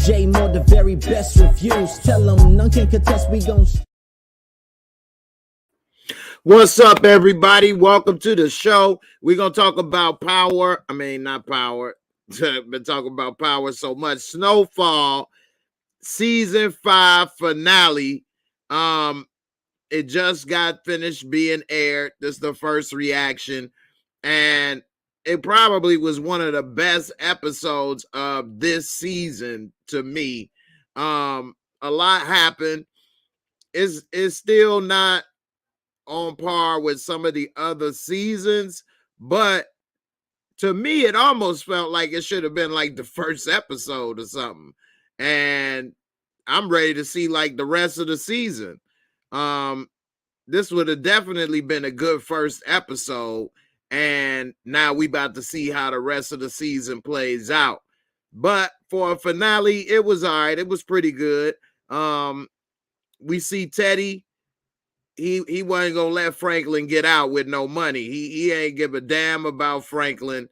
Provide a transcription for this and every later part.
J-Moore, the very best reviews. Tell them none can contest, we gon' What's up, everybody? Welcome to the show. We're going to talk about power. I mean, not power. Been talking about power so much. Snowfall, season 5 finale. It just got finished being aired. This is the first reaction. And it probably was one of the best episodes of this season to me. A lot happened. It's still not on par with some of the other seasons, but to me it almost felt like it should have been like the first episode or something, and I'm ready to see like the rest of the season. This would have definitely been a good first episode, and now we about to see how the rest of the season plays out. But for a finale, it was all right. It was pretty good. We see Teddy. He wasn't gonna let Franklin get out with no money. He ain't give a damn about Franklin,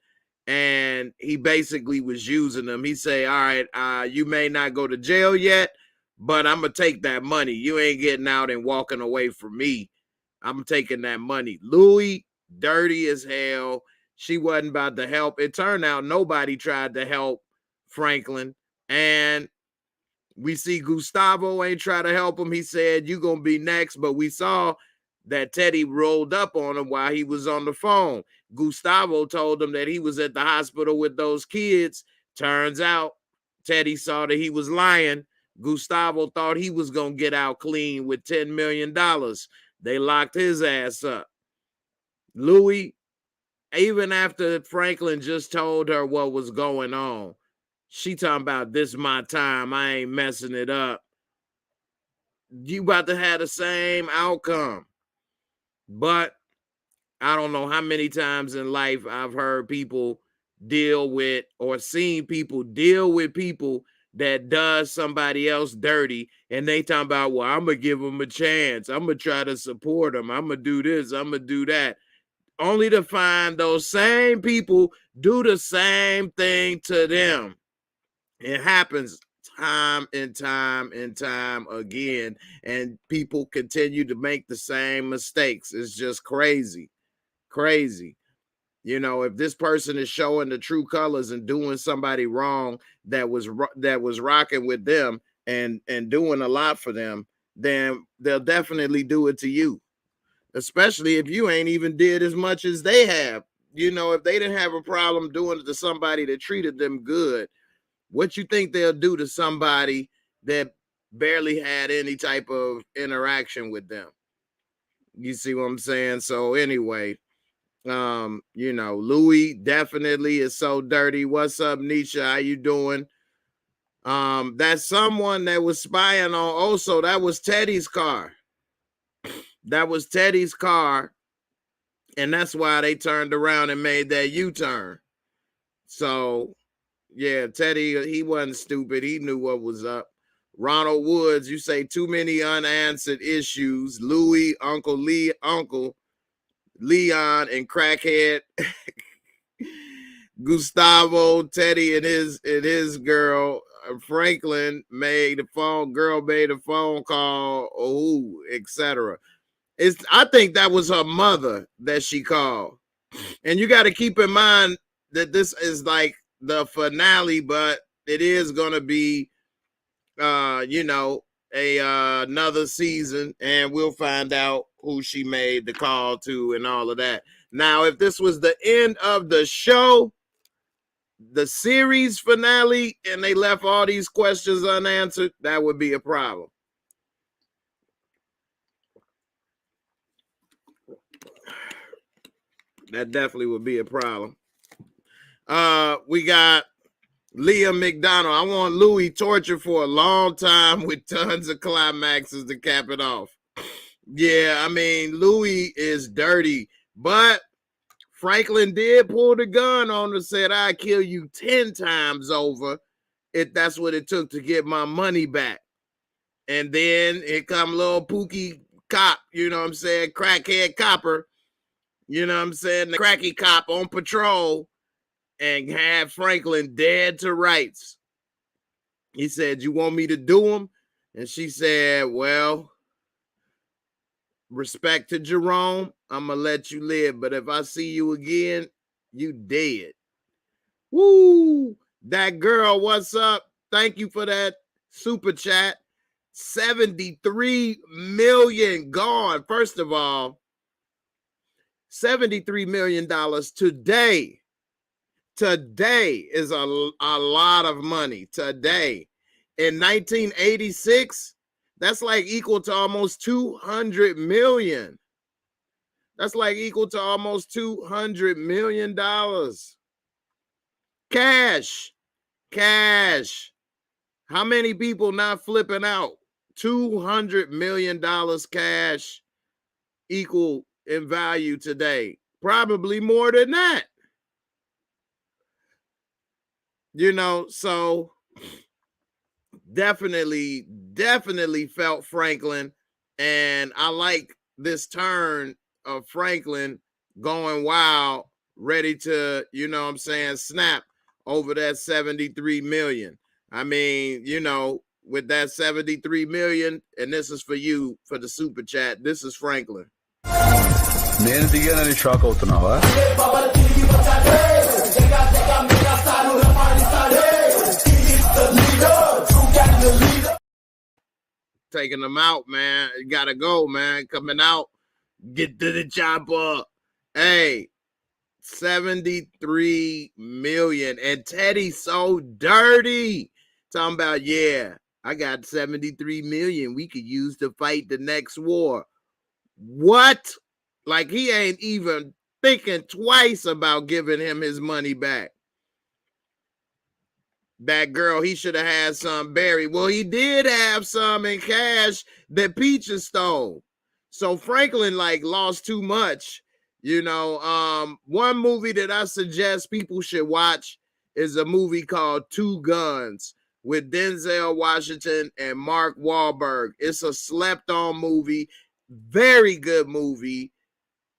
and he basically was using him. He say, all right, you may not go to jail yet, but I'm gonna take that money. You ain't getting out and walking away from me. I'm taking that money. Louie, dirty as hell. She wasn't about to help. It turned out nobody tried to help Franklin, and we see Gustavo ain't try to help him. He said, you gonna be next. But we saw that Teddy rolled up on him while he was on the phone. Gustavo told him that he was at the hospital with those kids. Turns out Teddy saw that he was lying. Gustavo thought he was gonna get out clean with $10 million. They locked his ass up. Louie, even after Franklin just told her what was going on, she talking about, this is my time. I ain't messing it up. You about to have the same outcome. But I don't know how many times in life I've heard people deal with or seen people deal with people that does somebody else dirty, and they talking about, well, I'm going to give them a chance. I'm going to try to support them. I'm going to do this. I'm going to do that. Only to find those same people do the same thing to them. It happens time and time and time again, and people continue to make the same mistakes. It's just crazy. You know, if this person is showing the true colors and doing somebody wrong that was rocking with them and doing a lot for them, then they'll definitely do it to you, especially if you ain't even did as much as they have. You know, if they didn't have a problem doing it to somebody that treated them good, what you think they'll do to somebody that barely had any type of interaction with them? You see what I'm saying? So anyway, you know, Louie definitely is so dirty. What's up, Nisha? How you doing? That's someone that was spying on Oso. That was Teddy's car. That was Teddy's car. And that's why they turned around and made that U-turn. So yeah, Teddy, he wasn't stupid. He knew what was up. Ronald Woods, you say too many unanswered issues. Louie, Uncle Leon, and crackhead. Gustavo, Teddy, and his girl, Franklin made the phone. Girl made a phone call. Oh, etc. I think that was her mother that she called. And you got to keep in mind that this is like the finale, but it is gonna be you know, another season, and we'll find out who she made the call to and all of that. Now, if this was the end of the show, the series finale, and they left all these questions unanswered, that would be a problem. That definitely would be a problem. We got Liam McDonald. I want Louis tortured for a long time with tons of climaxes to cap it off. Yeah, I mean, Louis is dirty, but Franklin did pull the gun on her, said, I'd kill you 10 times over if that's what it took to get my money back. And then it come little Pookie cop, you know what I'm saying, crackhead copper, you know what I'm saying, the cracky cop on patrol, and had Franklin dead to rights. He said, "You want me to do them?" And she said, "Well, respect to Jerome, I'm gonna let you live, but if I see you again, you dead." Woo! That girl, what's up? Thank you for that super chat. 73 million gone. First of all, $73 million today. Today is a lot of money. Today. In 1986, that's like equal to almost 200 million. That's like equal to almost $200 million. Cash. Cash. How many people not flipping out? $200 million cash equal in value today. Probably more than that. You know, so definitely felt Franklin. And I like this turn of Franklin going wild, ready to, you know what I'm saying, snap over that 73 million. I mean, you know, with that 73 million, and this is for you for the super chat. This is Franklin. నేను దిగానని shock అవుతున్నావా? Taking them out, man. You gotta go, man. Coming out. Get to the chopper. Hey, 73 million. And Teddy's so dirty. Talking about, yeah, I got 73 million we could use to fight the next war. What? Like he ain't even thinking twice about giving him his money back. That girl, he should have had some buried. Well, he did have some in cash that Peaches stole. So Franklin like lost too much. You know, one movie that I suggest people should watch is a movie called Two Guns with Denzel Washington and Mark Wahlberg. It's a slept-on movie, very good movie.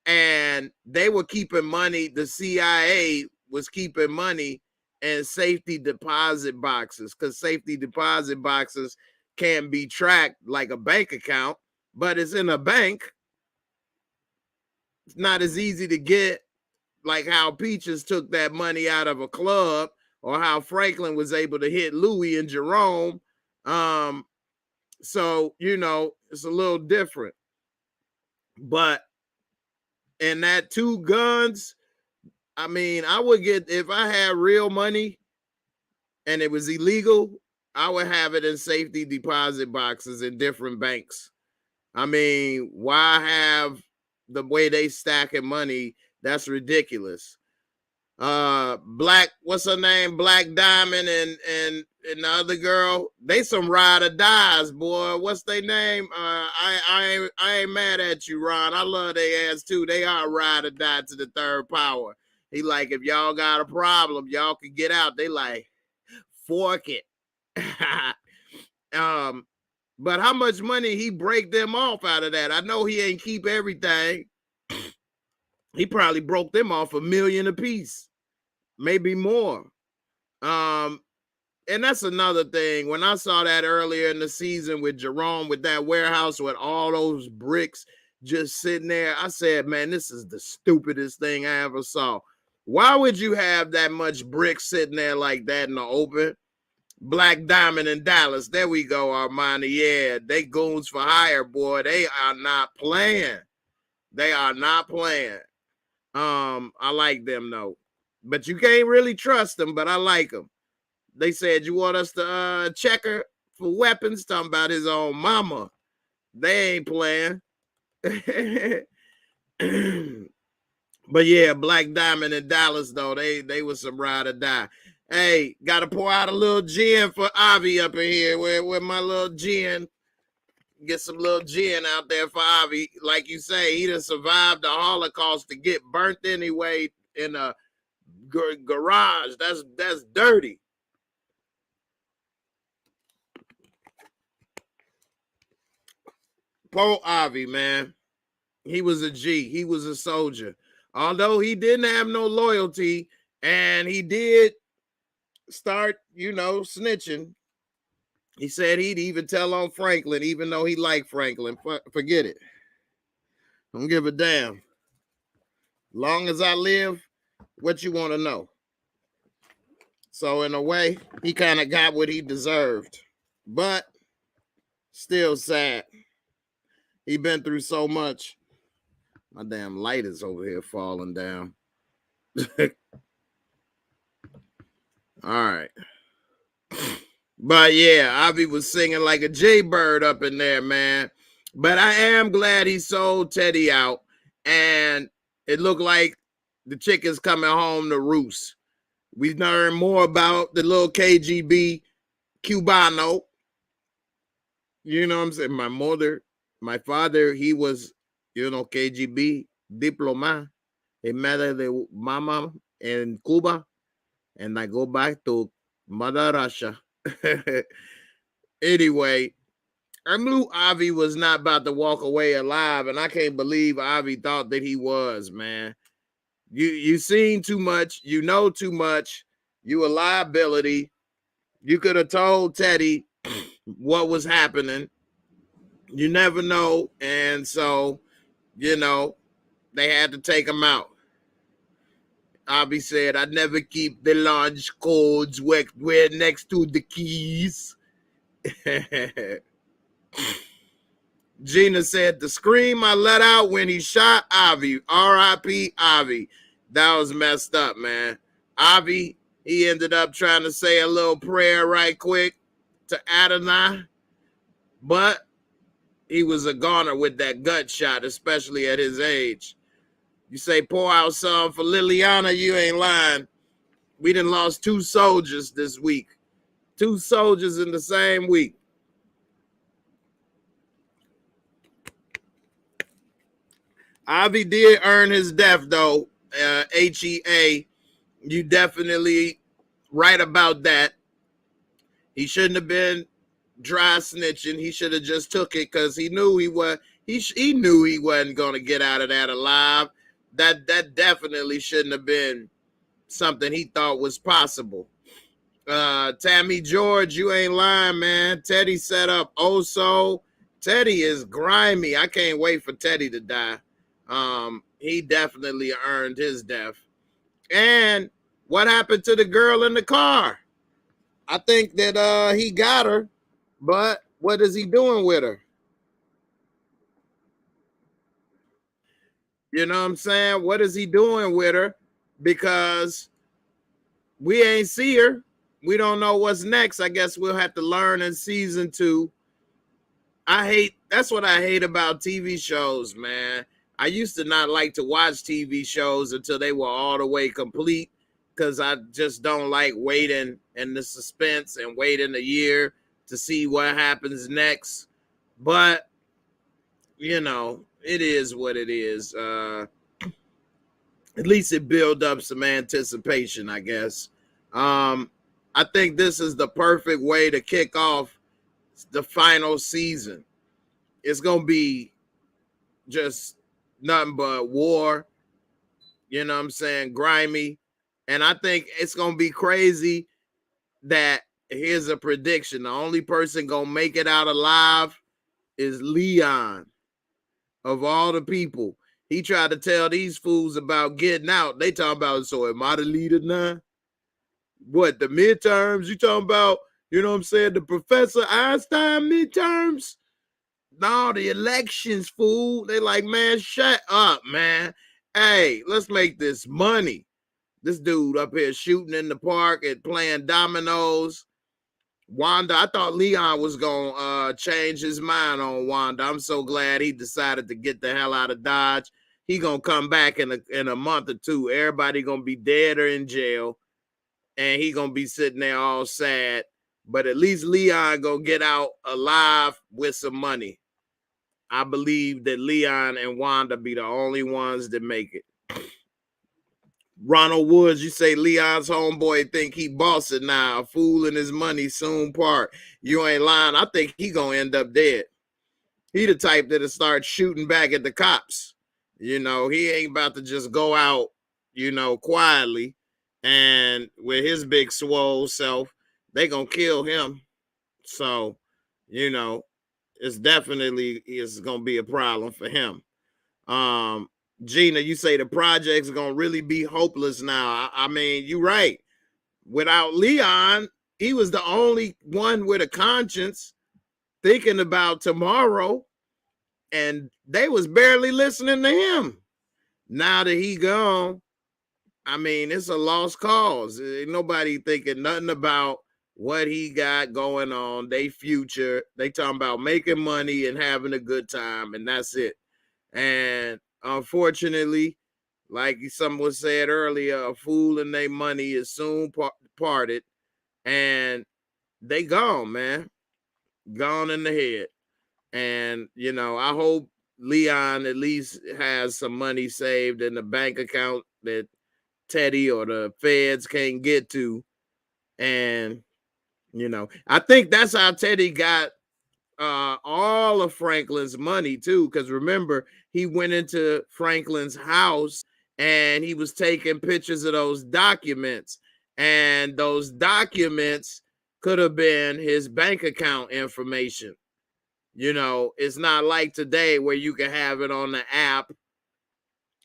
And they were keeping money. The CIA was keeping money in safety deposit boxes because safety deposit boxes can be tracked like a bank account, but it's in a bank. It's not as easy to get like how Peaches took that money out of a club or how Franklin was able to hit Louis and Jerome. So, you know, it's a little different. But in that Two Guns, I mean, I would get, if I had real money and it was illegal, I would have it in safety deposit boxes in different banks. I mean, why have the way they stacking money? That's ridiculous. Black, what's her name? Black Diamond and the other girl, they some ride or dies, boy. What's their name? I ain't mad at you, Ron. I love their ass too. They are ride or die to the third power. He like, if y'all got a problem, y'all can get out. They like, fork it. But how much money he break them off out of that? I know he ain't keep everything. He probably broke them off $1 million a piece, maybe more. And that's another thing. When I saw that earlier in the season with Jerome, with that warehouse with all those bricks just sitting there, I said, man, this is the stupidest thing I ever saw. Why would you have that much brick sitting there like that in the open? Black Diamond in Dallas. There we go, Armani. Yeah, they goons for hire, boy. They are not playing. They are not playing. I like them though, but you can't really trust them. But I like them. They said, you want us to check her for weapons? Talking about his own mama. They ain't playing. But yeah, Black Diamond in Dallas though, they was some ride or die. Hey, gotta pour out a little gin for Avi up in here. Where my little gin? Get some little gin out there for Avi. Like you say, he done survived the Holocaust to get burnt anyway in a garage. That's dirty. Poor Avi, man. He was a G. He was a soldier. Although he didn't have no loyalty, and he did start, you know, snitching. He said he'd even tell on Franklin, even though he liked Franklin. Forget it. Don't give a damn. Long as I live, what you want to know? So in a way, he kind of got what he deserved. But still sad. He been through so much. My damn light is over here falling down. All right. But yeah, Avi was singing like a jaybird up in there, man. But I am glad he sold Teddy out. And it looked like the chicken's coming home to roost. We learned more about the little KGB Cubano. You know what I'm saying? My father, he was, KGB diploma. A mother de mama in Cuba. And I go back to Mother Russia. Anyway, I knew Avi was not about to walk away alive, and I can't believe Avi thought that he was, man. You seen too much, you know too much, you a liability. You could have told Teddy what was happening. You never know, and so, they had to take him out. Avi said, I never keep the launch codes where next to the keys. Gina said, the scream I let out when he shot Avi, R.I.P. Avi. That was messed up, man. Avi, he ended up trying to say a little prayer right quick to Adonai, but he was a goner with that gut shot, especially at his age. You say pour out some for Liliana, you ain't lying. We done lost 2 soldiers this week. 2 soldiers in the same week. Avi did earn his death, though. HEA, you definitely right about that. He shouldn't have been dry snitching. He should have just took it because he knew he knew he wasn't going to get out of that alive. That definitely shouldn't have been something he thought was possible. Tammy George, you ain't lying, man. Teddy set up Oso. Teddy is grimy. I can't wait for Teddy to die. He definitely earned his death. And what happened to the girl in the car? I think that he got her, but what is he doing with her? You know what I'm saying? What is he doing with her? Because we ain't see her. We don't know what's next. I guess we'll have to learn in season 2. That's what I hate about TV shows, man. I used to not like to watch TV shows until they were all the way complete because I just don't like waiting and the suspense and waiting a year to see what happens next. But, it is what it is. At least it built up some anticipation, I guess. I think this is the perfect way to kick off the final season. It's going to be just nothing but war, you know what I'm saying, grimy. And I think it's going to be crazy that here's a prediction. The only person going to make it out alive is Leon. Of all the people, he tried to tell these fools about getting out. They talking about, so am I the leader now? What, the midterms? You talking about, you know what I'm saying, the Professor Einstein midterms? No, the elections, fool. They like, man, shut up, man. Hey, let's make this money. This dude up here shooting in the park and playing dominoes. Wanda, I thought Leon was going to change his mind on Wanda. I'm so glad he decided to get the hell out of Dodge. He going to come back in a month or 2. Everybody going to be dead or in jail. And he going to be sitting there all sad. But at least Leon going to get out alive with some money. I believe that Leon and Wanda be the only ones that make it. Ronald Woods, you say Leon's homeboy think he bossing now. A fool and his money soon part. You ain't lying. I think he gonna end up dead. He the type that'll start shooting back at the cops. He ain't about to just go out, quietly. And with his big swole self, they gonna kill him. So, you know, it's definitely is going to be a problem for him. Gina, you say the project's going to really be hopeless now. I mean, you're right. Without Leon, he was the only one with a conscience thinking about tomorrow, and they was barely listening to him. Now that he gone, I mean, it's a lost cause. Ain't nobody thinking nothing about what he got going on, they future. They talking about making money and having a good time, and that's it. And unfortunately, like someone said earlier, a fool and their money is soon parted, and they gone, man. Gone in the head. And, you know, I hope Leon at least has some money saved in the bank account that Teddy or the feds can't get to. And, you know, I think that's how Teddy got all of Franklin's money too, because remember, he went into Franklin's house and he was taking pictures of those documents, and those documents could have been his bank account information. You know, it's not like today where you can have it on the app.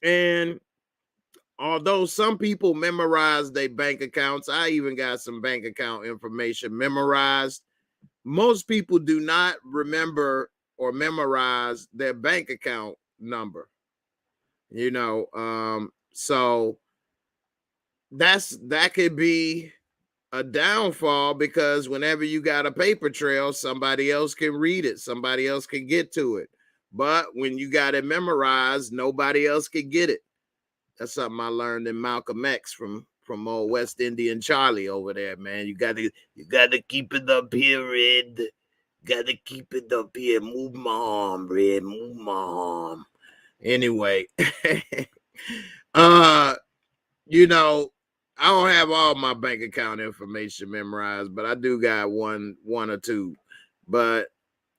And although some people memorize their bank accounts, I even got some bank account information memorized. Most people do not remember or memorize their bank account number. You know, so that could be a downfall, because whenever you got a paper trail, somebody else can read it, somebody else can get to it. But when you got it memorized, nobody else can get it. That's something I learned in Malcolm X from old West Indian Charlie over there, man. You gotta keep it up here, Red. Gotta keep it up here. Move my arm, Red. Move my arm. Anyway, you know, I don't have all my bank account information memorized, but I do got one or two. But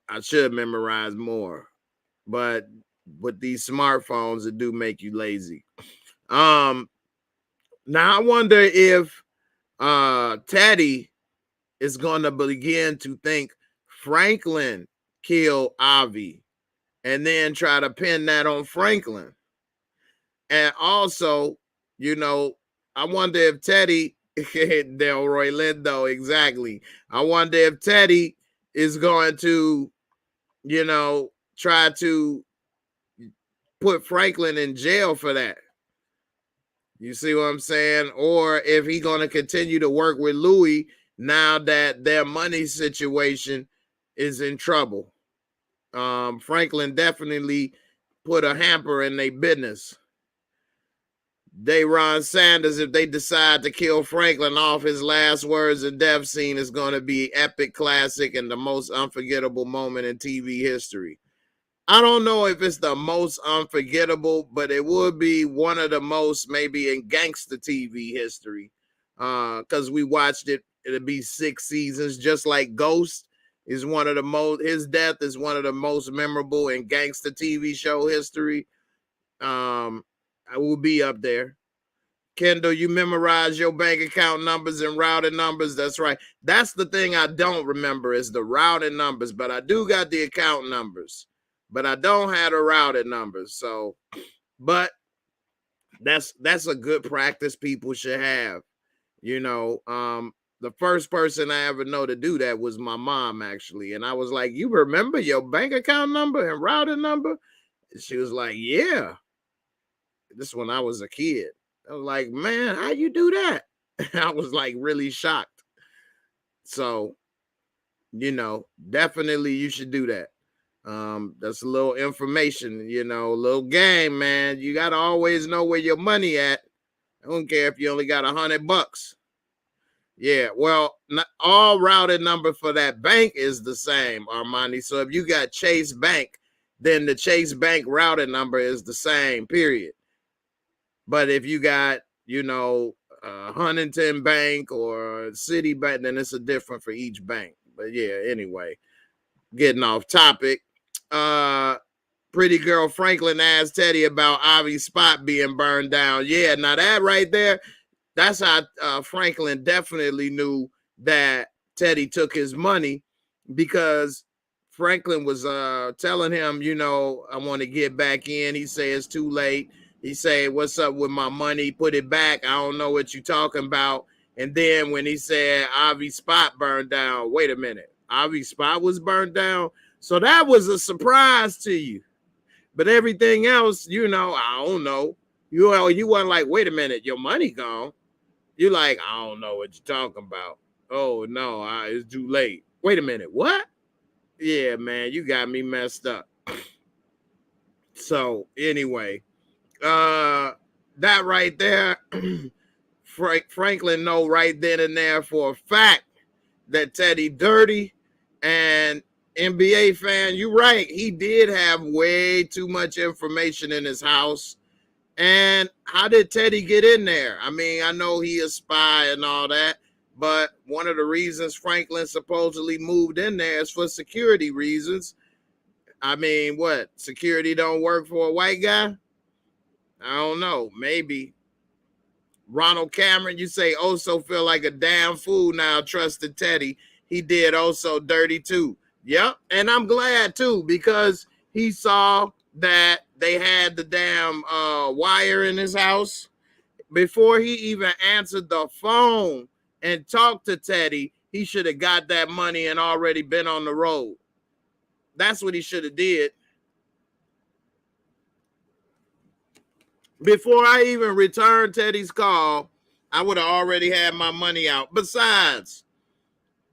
I should memorize more. But with these smartphones, it do make you lazy. Now I wonder if Teddy is gonna begin to think Franklin killed Avi and then try to pin that on Franklin. And also, you know, I wonder if Teddy, Delroy Lindo, exactly. I wonder if Teddy is going to, you know, try to put Franklin in jail for that. You see what I'm saying? Or if he's going to continue to work with Louis now that their money situation is in trouble. Franklin definitely put a hamper in their business. Ron Sanders, if they decide to kill Franklin off, his last words and death scene is going to be epic, classic, and the most unforgettable moment in TV history. I don't know if it's the most unforgettable, but it would be one of the most, maybe in gangster TV history, because we watched it. It'll be 6 seasons, just like Ghost is one of the most. His death is one of the most memorable in gangster TV show history. I will be up there. Kendall, you memorize your bank account numbers and routing numbers. That's right. That's the thing I don't remember is the routing numbers, but I do got the account numbers, but I don't have the routing numbers. So, but that's a good practice people should have. You know, the first person I ever know to do that was my mom, actually. And I was like, you remember your bank account number and routing number? And she was like, yeah. This is when I was a kid. I was like, man, how you do that? I was like really shocked. So, you know, definitely you should do that. That's a little information, you know, a little game, man. You got to always know where your money at. I don't care if you only got $100. Yeah, well, not all routed number for that bank is the same, Armani. So if you got Chase Bank, then the Chase Bank routed number is the same, period. But if you got, you know, Huntington Bank or Citibank, then it's a different for each bank. But yeah, anyway, getting off topic. Pretty girl Franklin asked Teddy about Avi's spot being burned down. Yeah, now that right there, that's how Franklin definitely knew that Teddy took his money. because Franklin was telling him, you know, I want to get back in. He said it's too late. He said, what's up with my money? Put it back. I don't know what you're talking about. And then when he said Avi's spot burned down, wait a minute, Avi's spot was burned down. So that was a surprise to you. But everything else, you know, I don't know. You weren't like, wait a minute, your money gone. You're like, I don't know what you're talking about. Oh no, it's too late. Wait a minute, what? Yeah, man, you got me messed up. So anyway, that right there, Franklin know right then and there for a fact that Teddy dirty. And NBA fan, you're right. He did have way too much information in his house. And how did Teddy get in there? I mean, I know he a spy and all that, but one of the reasons Franklin supposedly moved in there is for security reasons. I mean, what? Security don't work for a white guy? I don't know. Maybe. Ronald Cameron, you say also feel like a damn fool now trusted Teddy. He did also dirty too. Yep. And I'm glad too, because he saw that they had the damn wire in his house. Before he even answered the phone and talked to Teddy, he should have got that money and already been on the road. That's what he should have did. Before I even returned Teddy's call, I would have already had my money out. Besides,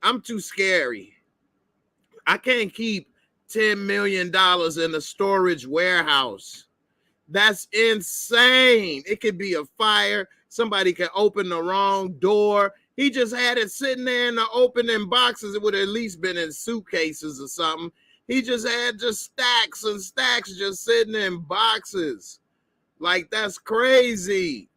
I'm too scary. I can't keep $10 million in a storage warehouse. That's insane. It could be a fire. Somebody could open the wrong door. He just had it sitting there in the opening boxes. It would have at least been in suitcases or something. He just had just stacks and stacks just sitting in boxes. Like, that's crazy.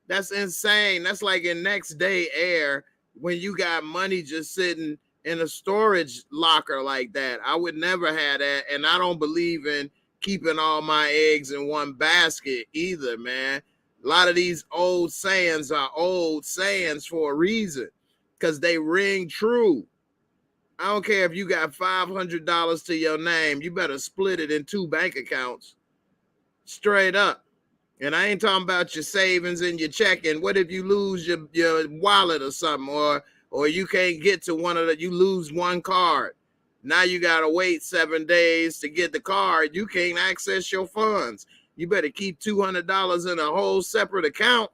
That's insane. That's like in next day air when you got money just sitting in a storage locker like that. I would never have that. And I don't believe in keeping all my eggs in one basket either, man. A lot of these old sayings are old sayings for a reason because they ring true. I don't care if you got $500 to your name. You better split it in 2 bank accounts. Straight up. And I ain't talking about your savings and your checking. What if you lose your wallet or something, or you can't get to one of the, you lose one card. Now you got to wait 7 days to get the card. You can't access your funds. You better keep $200 in a whole separate account.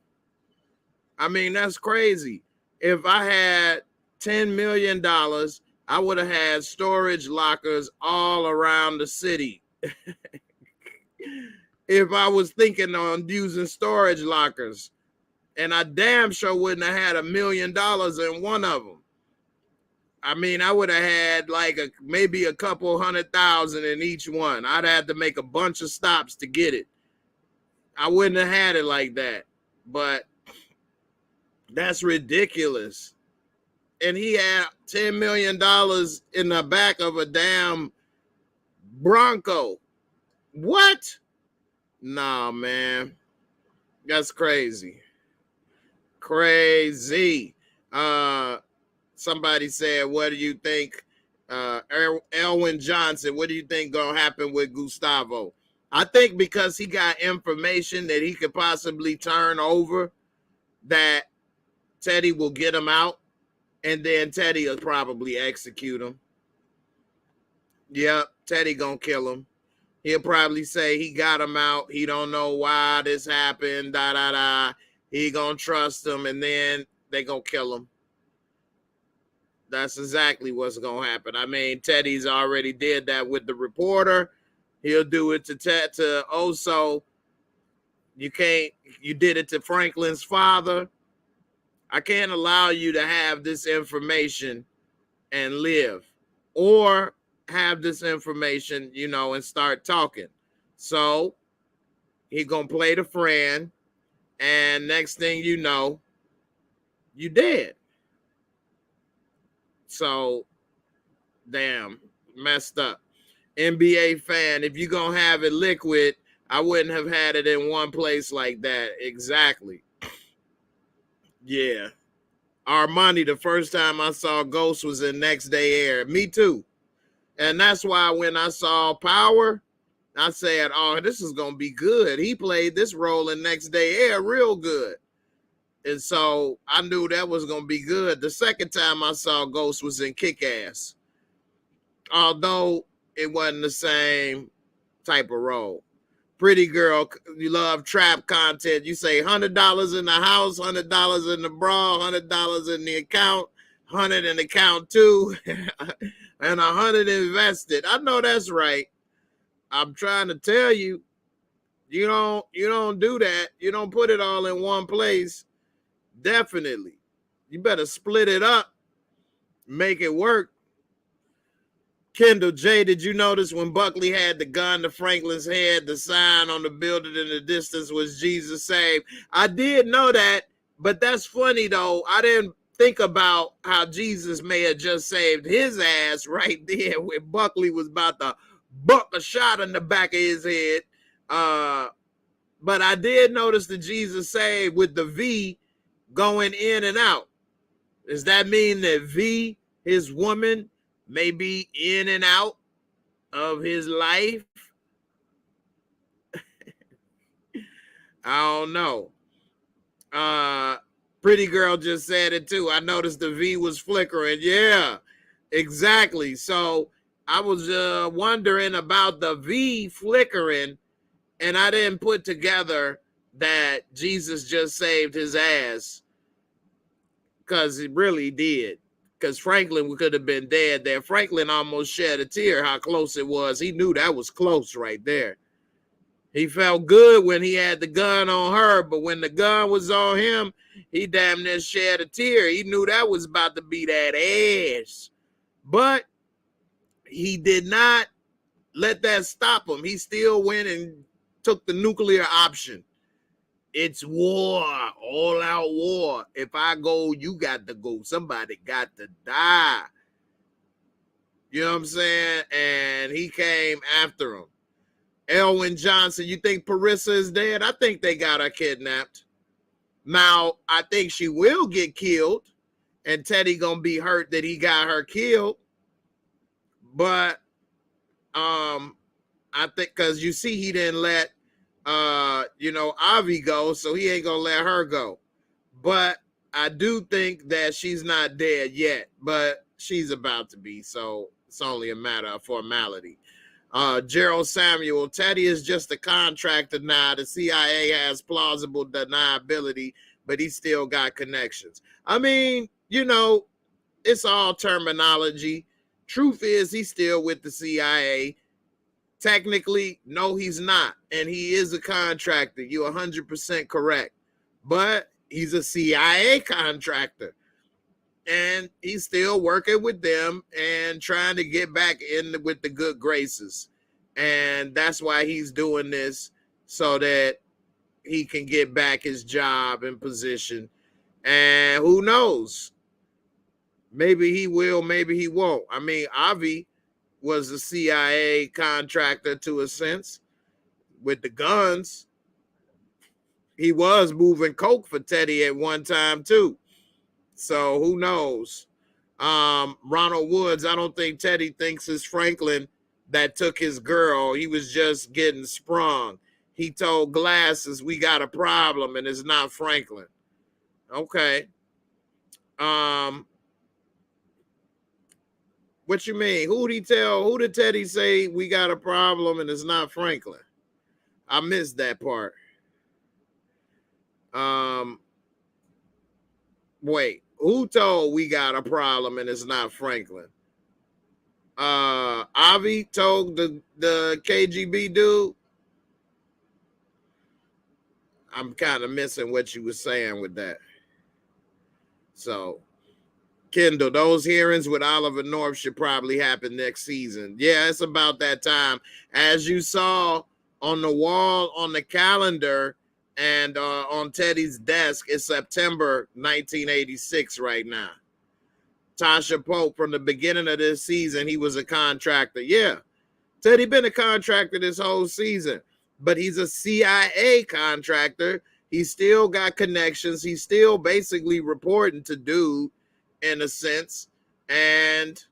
I mean, that's crazy. If I had $10 million, I would have had storage lockers all around the city. If I was thinking on using storage lockers, and I damn sure wouldn't have had $1 million in one of them. I mean, I would have had like maybe a couple 100,000 in each one. I'd have to make a bunch of stops to get it. I wouldn't have had it like that, but that's ridiculous. And he had $10 million in the back of a damn Bronco. What? Nah, man. That's crazy. Crazy. Somebody said, what do you think? Elwin Johnson, what do you think gonna happen with Gustavo? I think because he got information that he could possibly turn over, that Teddy will get him out, and then Teddy will probably execute him. Yep, Teddy gonna kill him. He'll probably say he got him out. He don't know why this happened, He gonna trust him, and then they gonna kill him. That's exactly what's gonna happen. I mean, Teddy's already did that with the reporter. He'll do it to Oso. You did it to Franklin's father. I can't allow you to have this information and live, or have this information, and start talking. So he gonna play the friend, and next thing you know, you dead. So, damn, messed up. NBA fan, if you gonna have it liquid, I wouldn't have had it in one place like that. Exactly. Yeah. Armani, the first time I saw Ghost was in Next Day Air. Me too. And that's why when I saw Power, I said, oh, this is going to be good. He played this role in Next Day Air real good. And so I knew that was going to be good. The second time I saw Ghost was in Kick-Ass. Although it wasn't the same type of role. Pretty girl, you love trap content. You say $100 in the house, $100 in the bra, $100 in the account, 100 in account 2, and 100 invested. I know that's right. I'm trying to tell you, you don't do that. You don't put it all in one place. Definitely. You better split it up, make it work. Kendall J, did you notice when Buckley had the gun to Franklin's head, the sign on the building in the distance was Jesus saved? I did know that, but that's funny though. I didn't think about how Jesus may have just saved his ass right there when Buckley was about to buck a shot in the back of his head. But I did notice the Jesus saved with the V going in and out. Does that mean that V, his woman, may be in and out of his life? I don't know. Pretty girl just said it too. I noticed the V was flickering. Yeah, exactly. So I was wondering about the V flickering, and I didn't put together that Jesus just saved his ass, because he really did. Because Franklin could have been dead there. Franklin almost shed a tear how close it was. He knew that was close right there. He felt good when he had the gun on her, but when the gun was on him, he damn near shed a tear. He knew that was about to be that ass. But he did not let that stop him. He still went and took the nuclear option. It's war, all out war. If I go, you got to go. Somebody got to die. You know what I'm saying? And he came after him. Elwin Johnson, you think Parissa is dead? I think they got her kidnapped. Now, I think she will get killed, and Teddy gonna be hurt that he got her killed. But I think because you see he didn't let Avi go, so he ain't gonna let her go. But I do think that she's not dead yet, but she's about to be, so it's only a matter of formality. Gerald Samuel, Teddy is just a contractor now. The CIA has plausible deniability, but he still got connections. I mean, it's all terminology. Truth is, he's still with the CIA. Technically, no, he's not. And he is a contractor. You're 100% correct. But he's a CIA contractor. And he's still working with them and trying to get back in with the good graces. And that's why he's doing this, so that he can get back his job and position. And who knows? Maybe he will, maybe he won't. I mean, Avi was a CIA contractor to a sense with the guns. He was moving coke for Teddy at one time too. So who knows? Ronald Woods, I don't think Teddy thinks it's Franklin that took his girl. He was just getting sprung. He told Glasses, we got a problem, and it's not Franklin. Okay. What you mean? Who did Teddy say we got a problem and it's not Franklin? I missed that part. Wait, who told we got a problem and it's not Franklin? Avi told the KGB dude. I'm kind of missing what you were saying with that. So, Kendall, those hearings with Oliver North should probably happen next season. Yeah, it's about that time. As you saw on the wall on the calendar and on Teddy's desk, it's September 1986 right now. Tasha Pope, from the beginning of this season, he was a contractor. Yeah, Teddy been a contractor this whole season, but he's a CIA contractor. He still got connections. He's still basically reporting to dude in a sense. And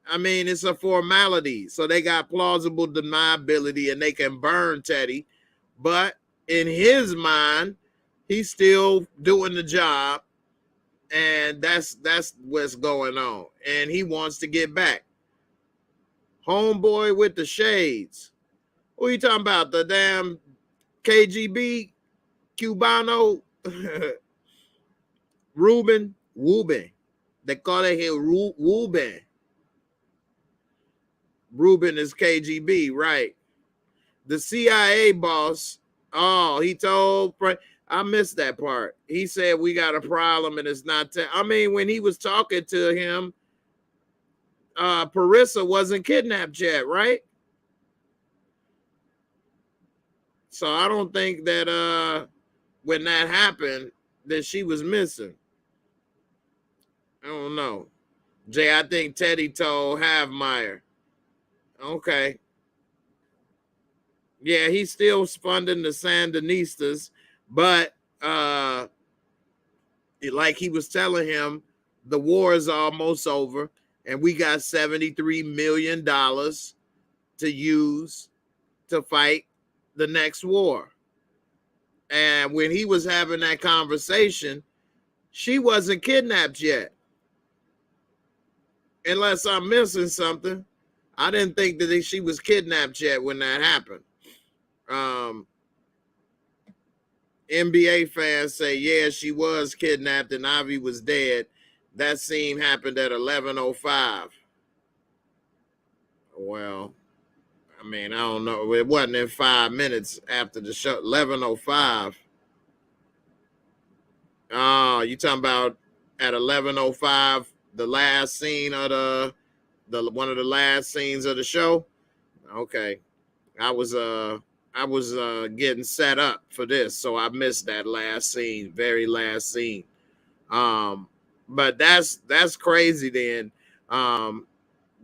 I mean, it's a formality. So they got plausible deniability and they can burn Teddy. But in his mind, he's still doing the job. And that's what's going on. And he wants to get back. Homeboy with the shades. Who you talking about? The damn KGB Cubano? Ruben? They call it here Ruben. Ruben is KGB, right? The CIA boss, he told, I missed that part. He said, we got a problem and it's not, I mean, when he was talking to him, Parissa wasn't kidnapped yet, right? So I don't think that when that happened, that she was missing. I don't know. Jay, I think Teddy told Havmeyer. Okay. Yeah, he's still funding the Sandinistas, but like he was telling him, the war is almost over, and we got $73 million to use to fight the next war. And when he was having that conversation, she wasn't kidnapped yet. Unless I'm missing something. I didn't think that she was kidnapped yet when that happened. NBA fans say, yeah, she was kidnapped and Avi was dead. That scene happened at 11:05. Well, I mean, I don't know. It wasn't in 5 minutes after the show. 11:05. Oh, you talking about at 11:05, the last scene of the one of the last scenes of the show? Okay. I was getting set up for this, so I missed that last scene, very last scene. But that's crazy then.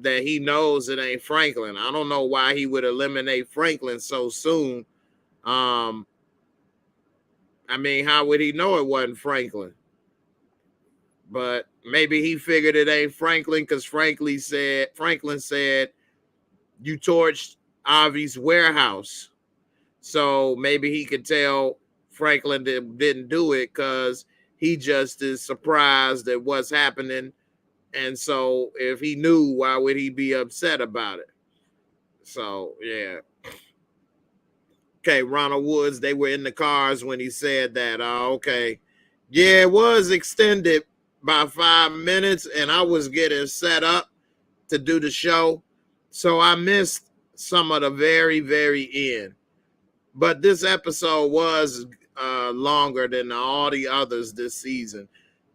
That he knows it ain't Franklin. I don't know why he would eliminate Franklin so soon. I mean, how would he know it wasn't Franklin? But maybe he figured it ain't Franklin because Franklin said you torched Avi's warehouse. So maybe he could tell Franklin didn't do it because he just is surprised at what's happening. And so if he knew, why would he be upset about it? So, yeah. Okay, Ronald Woods, they were in the cars when he said that. Okay. Yeah, it was extended by 5 minutes, and I was getting set up to do the show. So I missed some of the very, very end. But this episode was longer than all the others this season.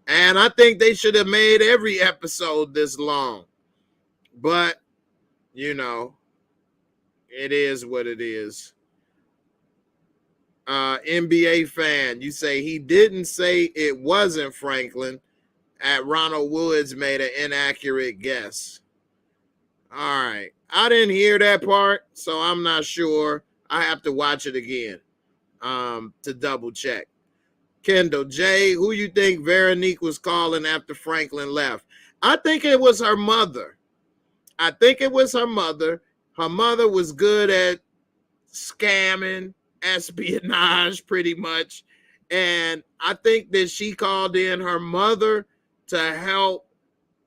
And I think they should have made every episode this long. But, you know, it is what it is. NBA fan, you say he didn't say it wasn't Franklin. At Ronald Woods made an inaccurate guess. All right. I didn't hear that part, so I'm not sure. I have to watch it again to double check. Kendall, Jay, who you think Veronique was calling after Franklin left? I think it was her mother. Her mother was good at scamming, espionage, pretty much. And I think that she called in her mother to help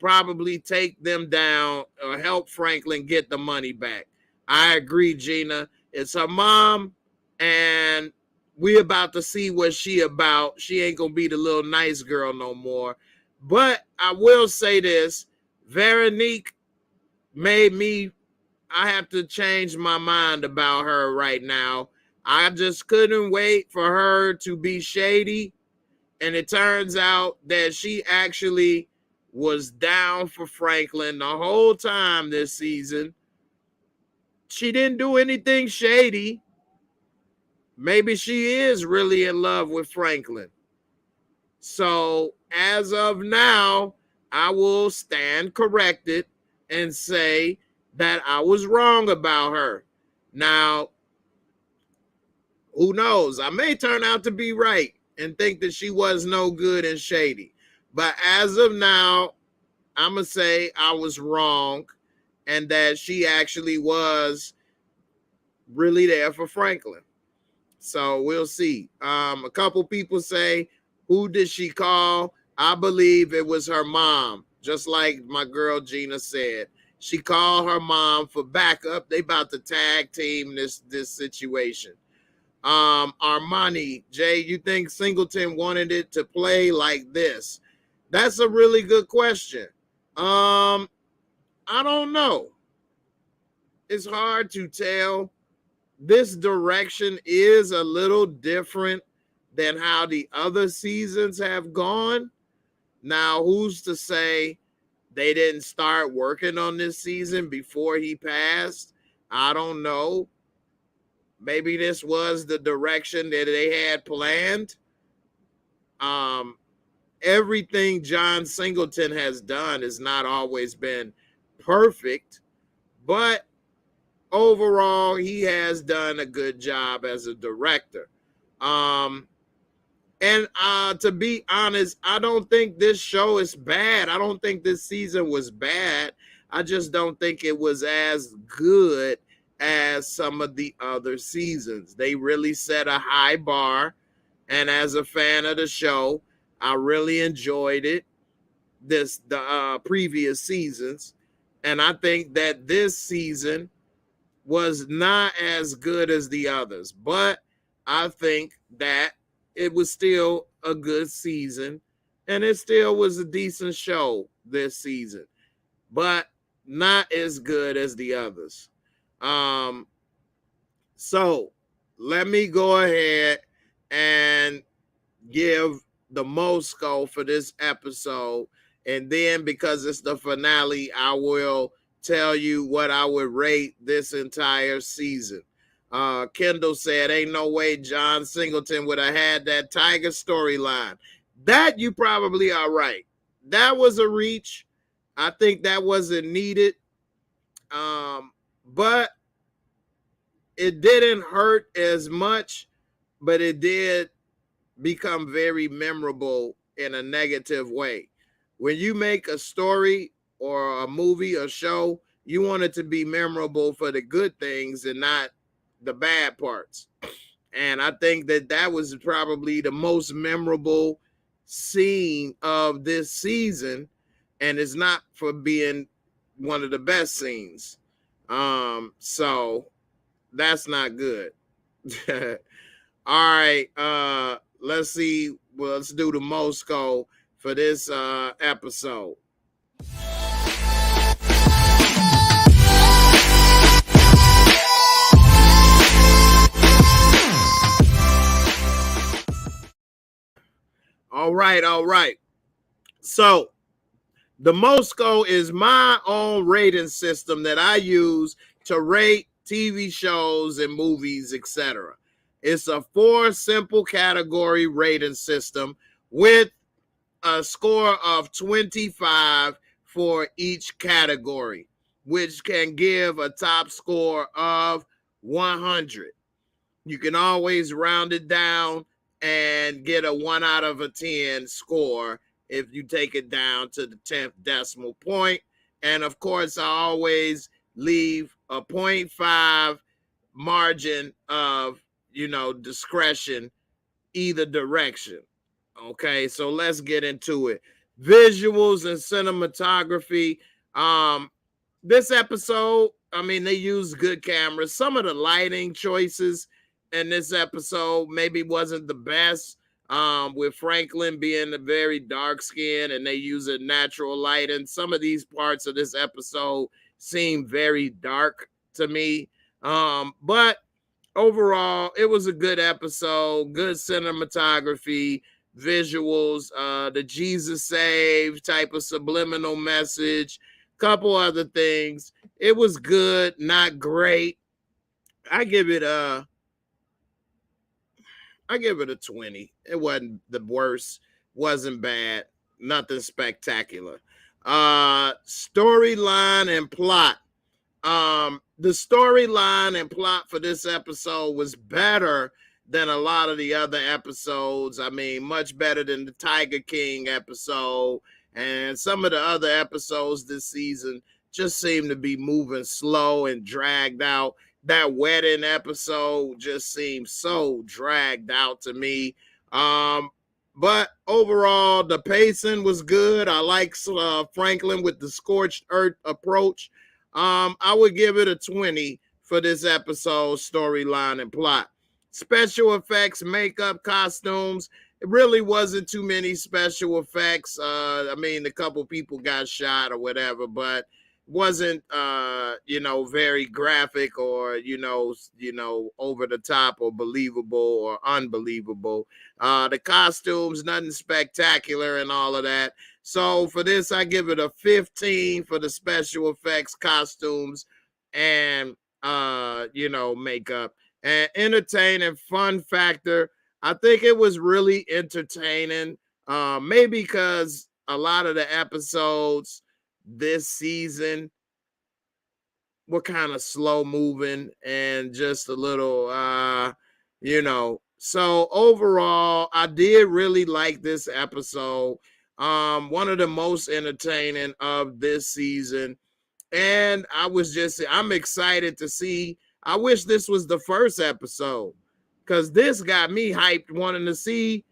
probably take them down or help Franklin get the money back. I agree, Gina. It's her mom, and we about to see what she about. She ain't gonna be the little nice girl no more. But I will say this, Veronique made me, I have to change my mind about her right now. I just couldn't wait for her to be shady. And it turns out that she actually was down for Franklin the whole time this season. She didn't do anything shady. Maybe she is really in love with Franklin. So as of now, I will stand corrected and say that I was wrong about her. Now, Who knows? I may turn out to be right and think that she was no good and shady. But as of now, I'm going to say I was wrong and that she actually was really there for Franklin. So we'll see. A couple people say, who did she call? I believe it was her mom, just like my girl Gina said. She called her mom for backup. They about to tag team this situation. Armani, Jay, you think Singleton wanted it to play like this? That's a really good question. I don't know. It's hard to tell. This direction is a little different than how the other seasons have gone. Now, who's to say they didn't start working on this season before he passed? I don't know. Maybe this was the direction that they had planned. Everything John Singleton has done has not always been perfect, but overall, he has done a good job as a director. And to be honest, I don't think this show is bad. I don't think this season was bad. I just don't think it was as good as some of the other seasons. They really set a high bar. And as a fan of the show, I really enjoyed it, the previous seasons. And I think that this season was not as good as the others, but I think that it was still a good season and it still was a decent show this season, but not as good as the others. So let me go ahead and give the MOORESCORE for this episode, and then because it's the finale, I will tell you what I would rate this entire season. Kendall said, ain't no way John Singleton would have had that Tiger storyline. That you probably are right. That was a reach. I think that wasn't needed. But it didn't hurt as much, but it did become very memorable in a negative way. When you make a story or a movie or show, you want it to be memorable for the good things and not the bad parts. And I think that that was probably the most memorable scene of this season, and it's not for being one of the best scenes. So that's not good. All right, let's see. Well, let's do the MOORESCORE for this episode. All right. So the MOORESCORE is my own rating system that I use to rate TV shows and movies, etc. It's a 4 simple category rating system with a score of 25 for each category, which can give a top score of 100. You can always round it down and get a 1 out of a 10 score if you take it down to the 10th decimal point. And of course, I always leave a 0.5 margin of, discretion either direction. Okay, so let's get into it. Visuals and cinematography. This episode, they use good cameras. Some of the lighting choices in this episode maybe wasn't the best, with Franklin being a very dark skin and they use a natural light. And some of these parts of this episode seem very dark to me. But overall, it was a good episode, good cinematography, visuals, the Jesus Save type of subliminal message, couple other things. It was good, not great. I give it a 20. It wasn't the worst, wasn't bad, nothing spectacular. Storyline and plot. The storyline and plot for this episode was better than a lot of the other episodes. I mean, much better than the Tiger King episode. And some of the other episodes this season just seem to be moving slow and dragged out. That wedding episode just seems so dragged out to me. But overall, the pacing was good. I like Franklin with the scorched earth approach. I would give it a 20 for this episode, storyline and plot. Special effects, makeup, costumes. It really wasn't too many special effects. I mean, a couple people got shot or whatever, but wasn't very graphic or over the top or believable or unbelievable. The costumes, nothing spectacular and all of that. So for this, I give it a 15 for the special effects, costumes, and makeup. And entertaining fun factor, I think it was really entertaining. Maybe because a lot of the episodes this season were kind of slow moving and just a little so overall I did really like this episode. One of the most entertaining of this season, and I'm excited to see. I wish this was the first episode, because this got me hyped wanting to see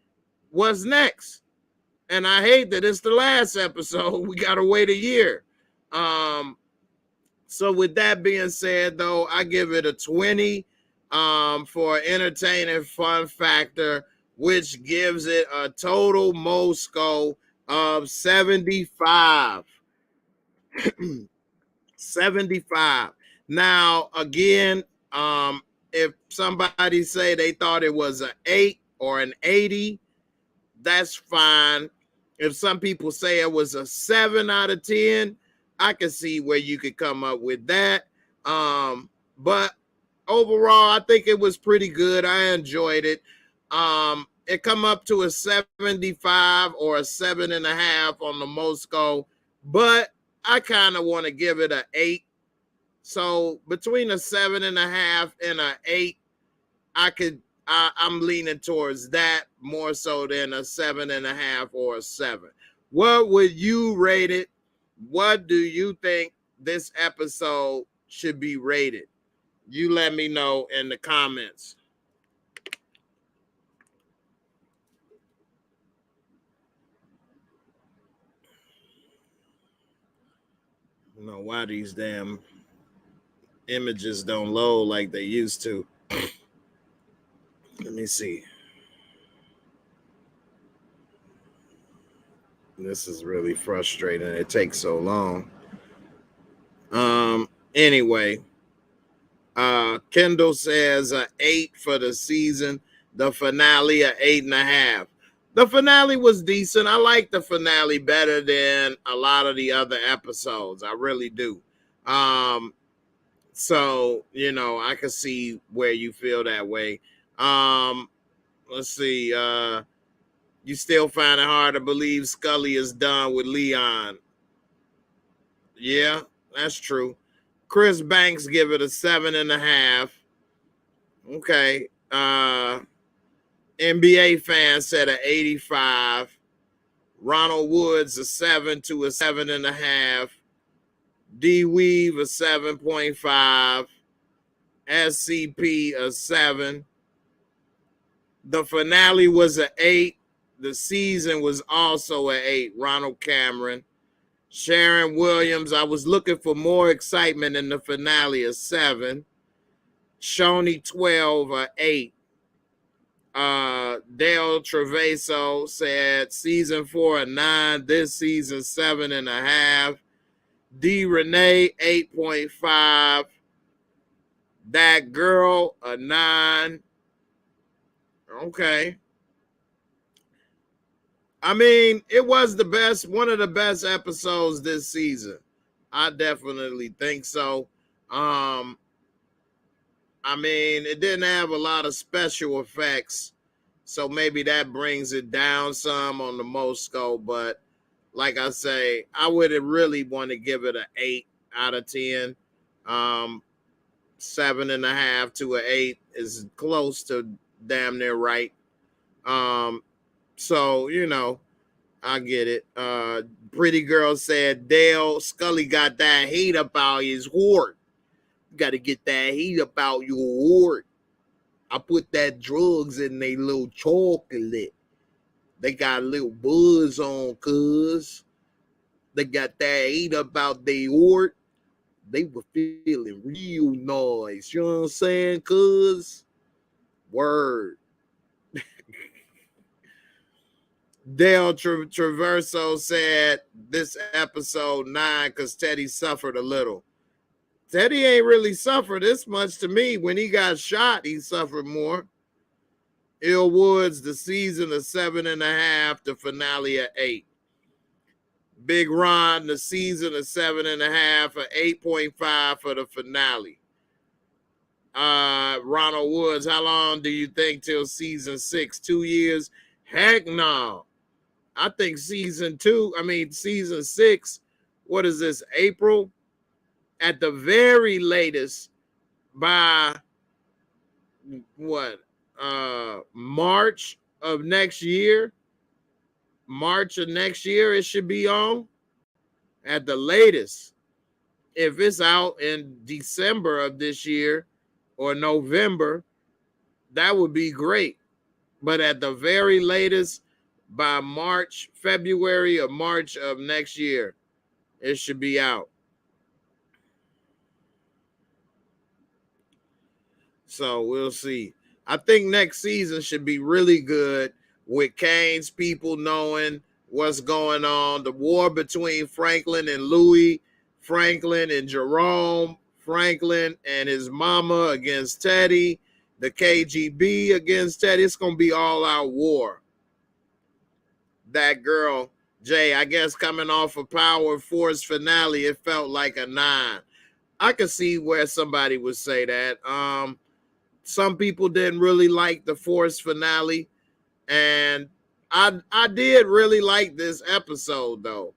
what's next. And I hate that it's the last episode. We gotta wait a year. So with that being said, though, I give it a 20 for entertaining fun factor, which gives it a total MOORESCORE of 75. 75. Now, again, if somebody say they thought it was an 8 or an 80, that's fine. If some people say it was a 7 out of 10, I can see where you could come up with that. But overall, I think it was pretty good. I enjoyed it. It come up to a 75 or a 7.5 on the MOORESCORE, but I kind of want to give it an 8. So between a 7.5 and an 8, I'm leaning towards that more so than a 7.5 or a 7. What would you rate it? What do you think this episode should be rated? You let me know in the comments. I don't know why these damn images don't load like they used to. Let me see. This is really frustrating. It takes so long. Anyway, Kendall says 8 for the season. The finale a 8.5. The finale was decent. I like the finale better than a lot of the other episodes. I really do. So I can see where you feel that way. Let's see. You still find it hard to believe Scully is done with Leon. Yeah, that's true. Chris Banks give it a 7.5. Okay. NBA fan said an 85. Ronald Woods a 7 to a 7.5. D Weave a 7.5. SCP a 7. The finale was an 8. The season was also an 8. Ronald Cameron. Sharon Williams, I was looking for more excitement in the finale, a 7. Shoney 12, a 8. Dale Treveso said season 4 a 9. This season 7.5. D Renee 8.5. That girl a 9. Okay. I mean, it was one of the best episodes this season. I definitely think so. I mean, it didn't have a lot of special effects, so maybe that brings it down some on the MOORESCORE. But like I say, I would really want to give it an 8 out of 10. 7.5 to an 8 is close to damn near right. So you know, I get it. Pretty girl said Dale Scully got that heat about his wart. You got to get that heat about your wart. I put that drugs in they little chocolate. They got a little buzz on, cuz. They got that heat about their wart. They were feeling real nice. You know what I'm saying, cuz? Word. Dale Traverso said this episode 9 because Teddy suffered a little. Teddy ain't really suffered this much to me. When he got shot, he suffered more. Ill Woods, the season of 7.5, the finale of 8. Big Ron, the season of 7.5, or 8.5 for the finale. Ronald Woods, how long do you think till season 6? 2 years? Heck no. I think season 6, what is this, April? At the very latest, by what? March of next year. March of next year, it should be on. At the latest. If it's out in December of this year or November, that would be great. But at the very latest, by March, February or March of next year, it should be out. So we'll see. I think next season should be really good with Kane's people knowing what's going on. The war between Franklin and Louis, Franklin and Jerome, Franklin and his mama against Teddy, the KGB against Teddy. It's going to be all out war. That girl, Jay, I guess coming off of Power Force finale, it felt like a 9. I could see where somebody would say that. Some people didn't really like the Force finale, and I did really like this episode though.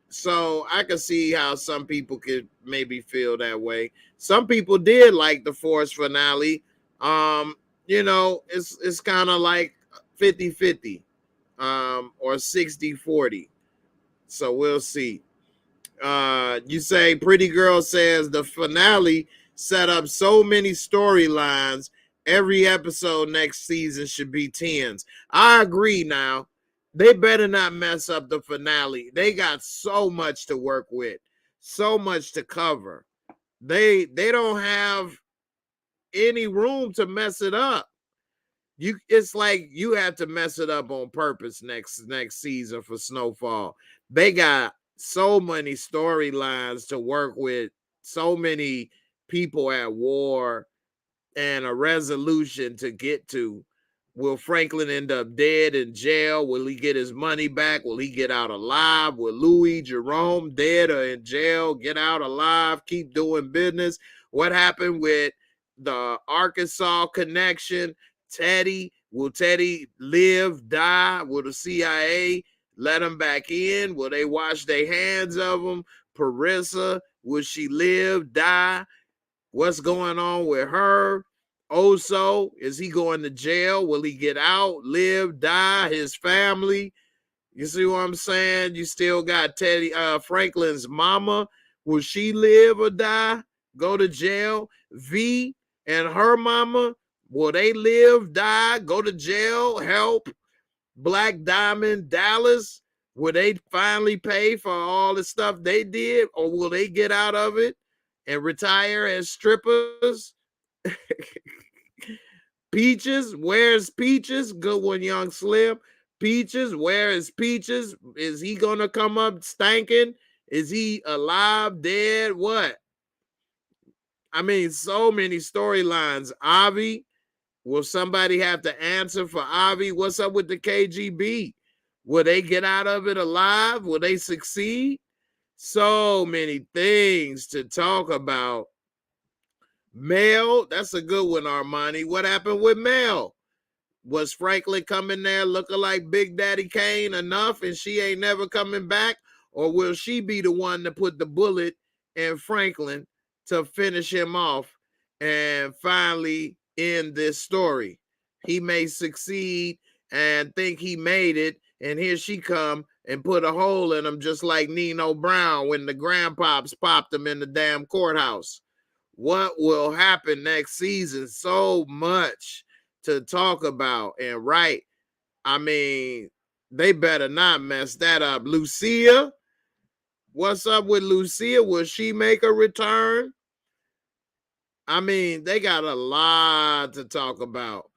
So I could see how some people could maybe feel that way. Some people did like the Force finale. You know, it's kind of like 50-50, or 60-40. So we'll see. You say Pretty Girl says the finale set up so many storylines. Every episode next season should be 10s. I agree now. They better not mess up the finale. They got so much to work with, so much to cover. They don't have any room to mess it up. It's like you have to mess it up on purpose next season for Snowfall. They got so many storylines to work with, so many people at war, and a resolution to get to. Will Franklin end up dead in jail? Will he get his money back? Will he get out alive? Will Louis, Jerome, dead or in jail, get out alive, keep doing business? What happened with the Arkansas connection? Teddy, will Teddy live, die? Will the CIA let him back in? Will they wash their hands of him? Parissa, will she live, die? What's going on with her? Oso, is he going to jail? Will he get out, live, die? His family? You see what I'm saying? You still got Teddy, Franklin's mama. Will she live or die? Go to jail? V and her mama, will they live, die, go to jail, help? Black Diamond, Dallas, will they finally pay for all the stuff they did, or will they get out of it and retire as strippers? Peaches, where's Peaches? Good one, Young Slim. Peaches, where is Peaches? Is he gonna come up stanking? Is he alive, dead? What? I mean, so many storylines. Avi, will somebody have to answer for Avi? What's up with the KGB? Will they get out of it alive? Will they succeed? So many things to talk about. Mel, that's a good one, Armani. What happened with Mel? Was Franklin coming there looking like Big Daddy Kane enough and she ain't never coming back? Or will she be the one to put the bullet in Franklin to finish him off and finally in this story. He may succeed and think he made it, and here she come and put a hole in him, just like Nino Brown when the grandpops popped him in the damn courthouse. What will happen next season? So much to talk about. And right, I mean, they better not mess that up. Lucia, what's up with Lucia? Will she make a return? I mean, they got a lot to talk about.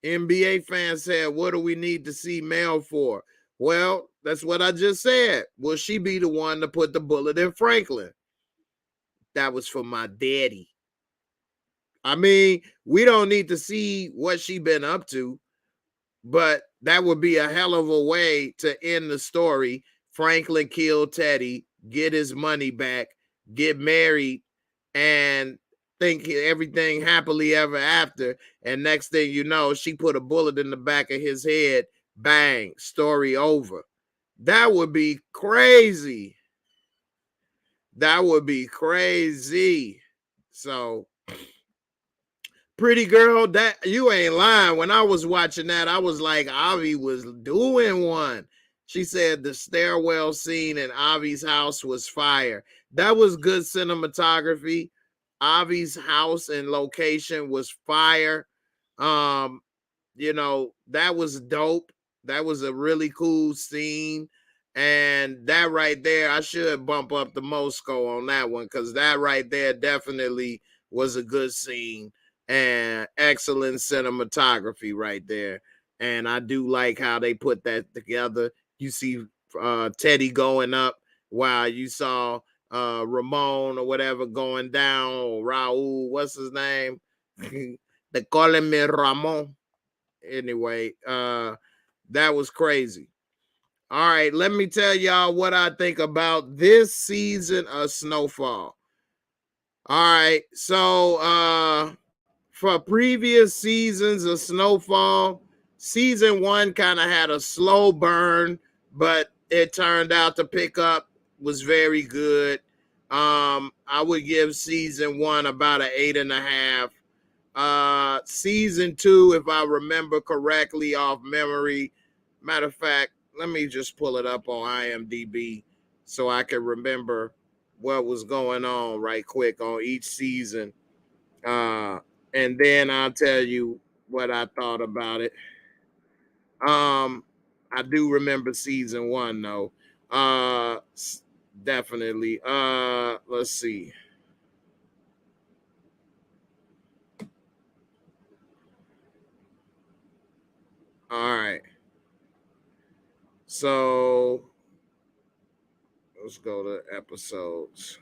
NBA fans said, what do we need to see Mel for? Well, that's what I just said. Will she be the one to put the bullet in Franklin? That was for my daddy. I mean, we don't need to see what she been up to, but that would be a hell of a way to end the story. Franklin killed Teddy, get his money back, get married, and think everything happily ever after. And next thing you know, she put a bullet in the back of his head. Bang, story over. That would be crazy. That would be crazy. So, Pretty Girl, that you ain't lying. When I was watching that, I was like, Avi was doing one. She said the stairwell scene in Avi's house was fire. That was good cinematography. Avi's house and location was fire. You know, that was dope. That was a really cool scene. And that right there, I should bump up the MOORESCORE on that one, because that right there definitely was a good scene and excellent cinematography right there. And I do like how they put that together. You see Teddy going up while you saw Ramon or whatever going down, or Raul, what's his name? They call him Ramon. Anyway, that was crazy. All right, let me tell y'all what I think about this season of Snowfall. All right, so for previous seasons of Snowfall, season 1 kind of had a slow burn, but it turned out to pick up, was very good. I would give season 1 about an 8.5. Season 2, if I remember correctly off memory, matter of fact, let me just pull it up on IMDb so I can remember what was going on right quick on each season. And then I'll tell you what I thought about it. I do remember season 1 though. Definitely. Let's see. All right. So let's go to episodes.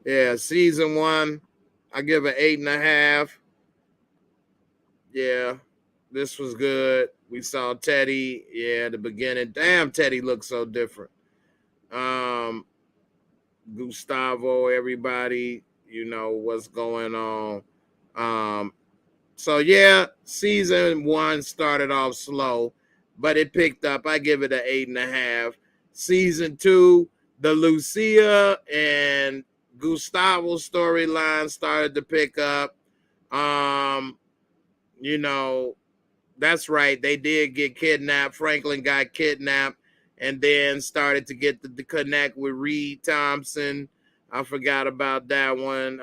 Yeah, season 1, I give it 8.5. Yeah, this was good. We saw Teddy. Yeah, the beginning. Damn, Teddy looks so different. Gustavo, everybody, you know what's going on. So yeah, season 1 started off slow, but it picked up. I give it an 8.5. Season 2, the Lucia and Gustavo storyline started to pick up. You know, that's right. They did get kidnapped. Franklin got kidnapped and then started to get the connect with Reed Thompson. I forgot about that one.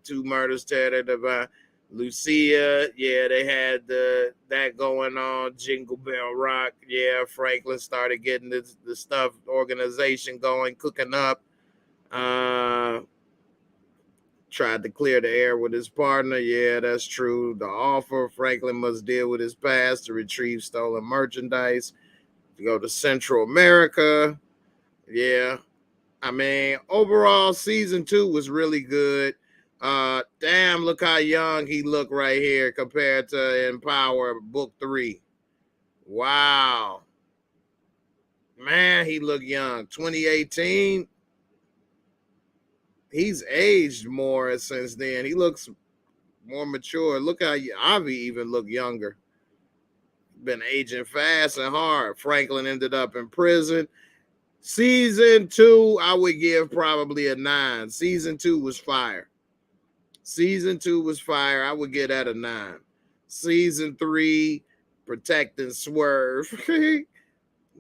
2 murders, Terror Divine. Lucia, yeah, they had that going on. Jingle Bell Rock, yeah. Franklin started getting the stuff organization going, cooking up. Tried to clear the air with his partner. Yeah, that's true. The offer, Franklin must deal with his past to retrieve stolen merchandise, to go to Central America. Yeah. I mean, overall, season 2 was really good. Damn, look how young he looked right here compared to Empower Book 3. Wow. Man, he looked young. 2018. He's aged more since then. He looks more mature. Look how Avi even looked younger. Been aging fast and hard. Franklin ended up in prison. Season 2, I would give probably a 9. Season 2 was fire. Season 2 was fire. I would get that a 9. Season 3, Protect and Swerve.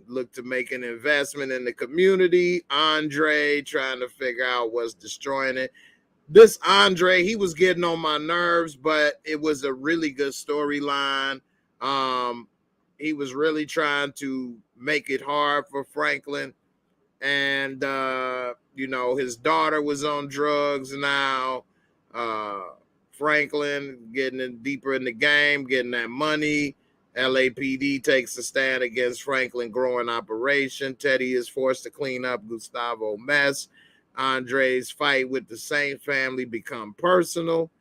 Look to make an investment in the community. Andre trying to figure out what's destroying it. This Andre, he was getting on my nerves, but it was a really good storyline. He was really trying to make it hard for Franklin. And, his daughter was on drugs now. Franklin getting deeper in the game, getting that money. LAPD takes a stand against Franklin growing operation. Teddy is forced to clean up Gustavo mess. Andre's fight with the same family become personal.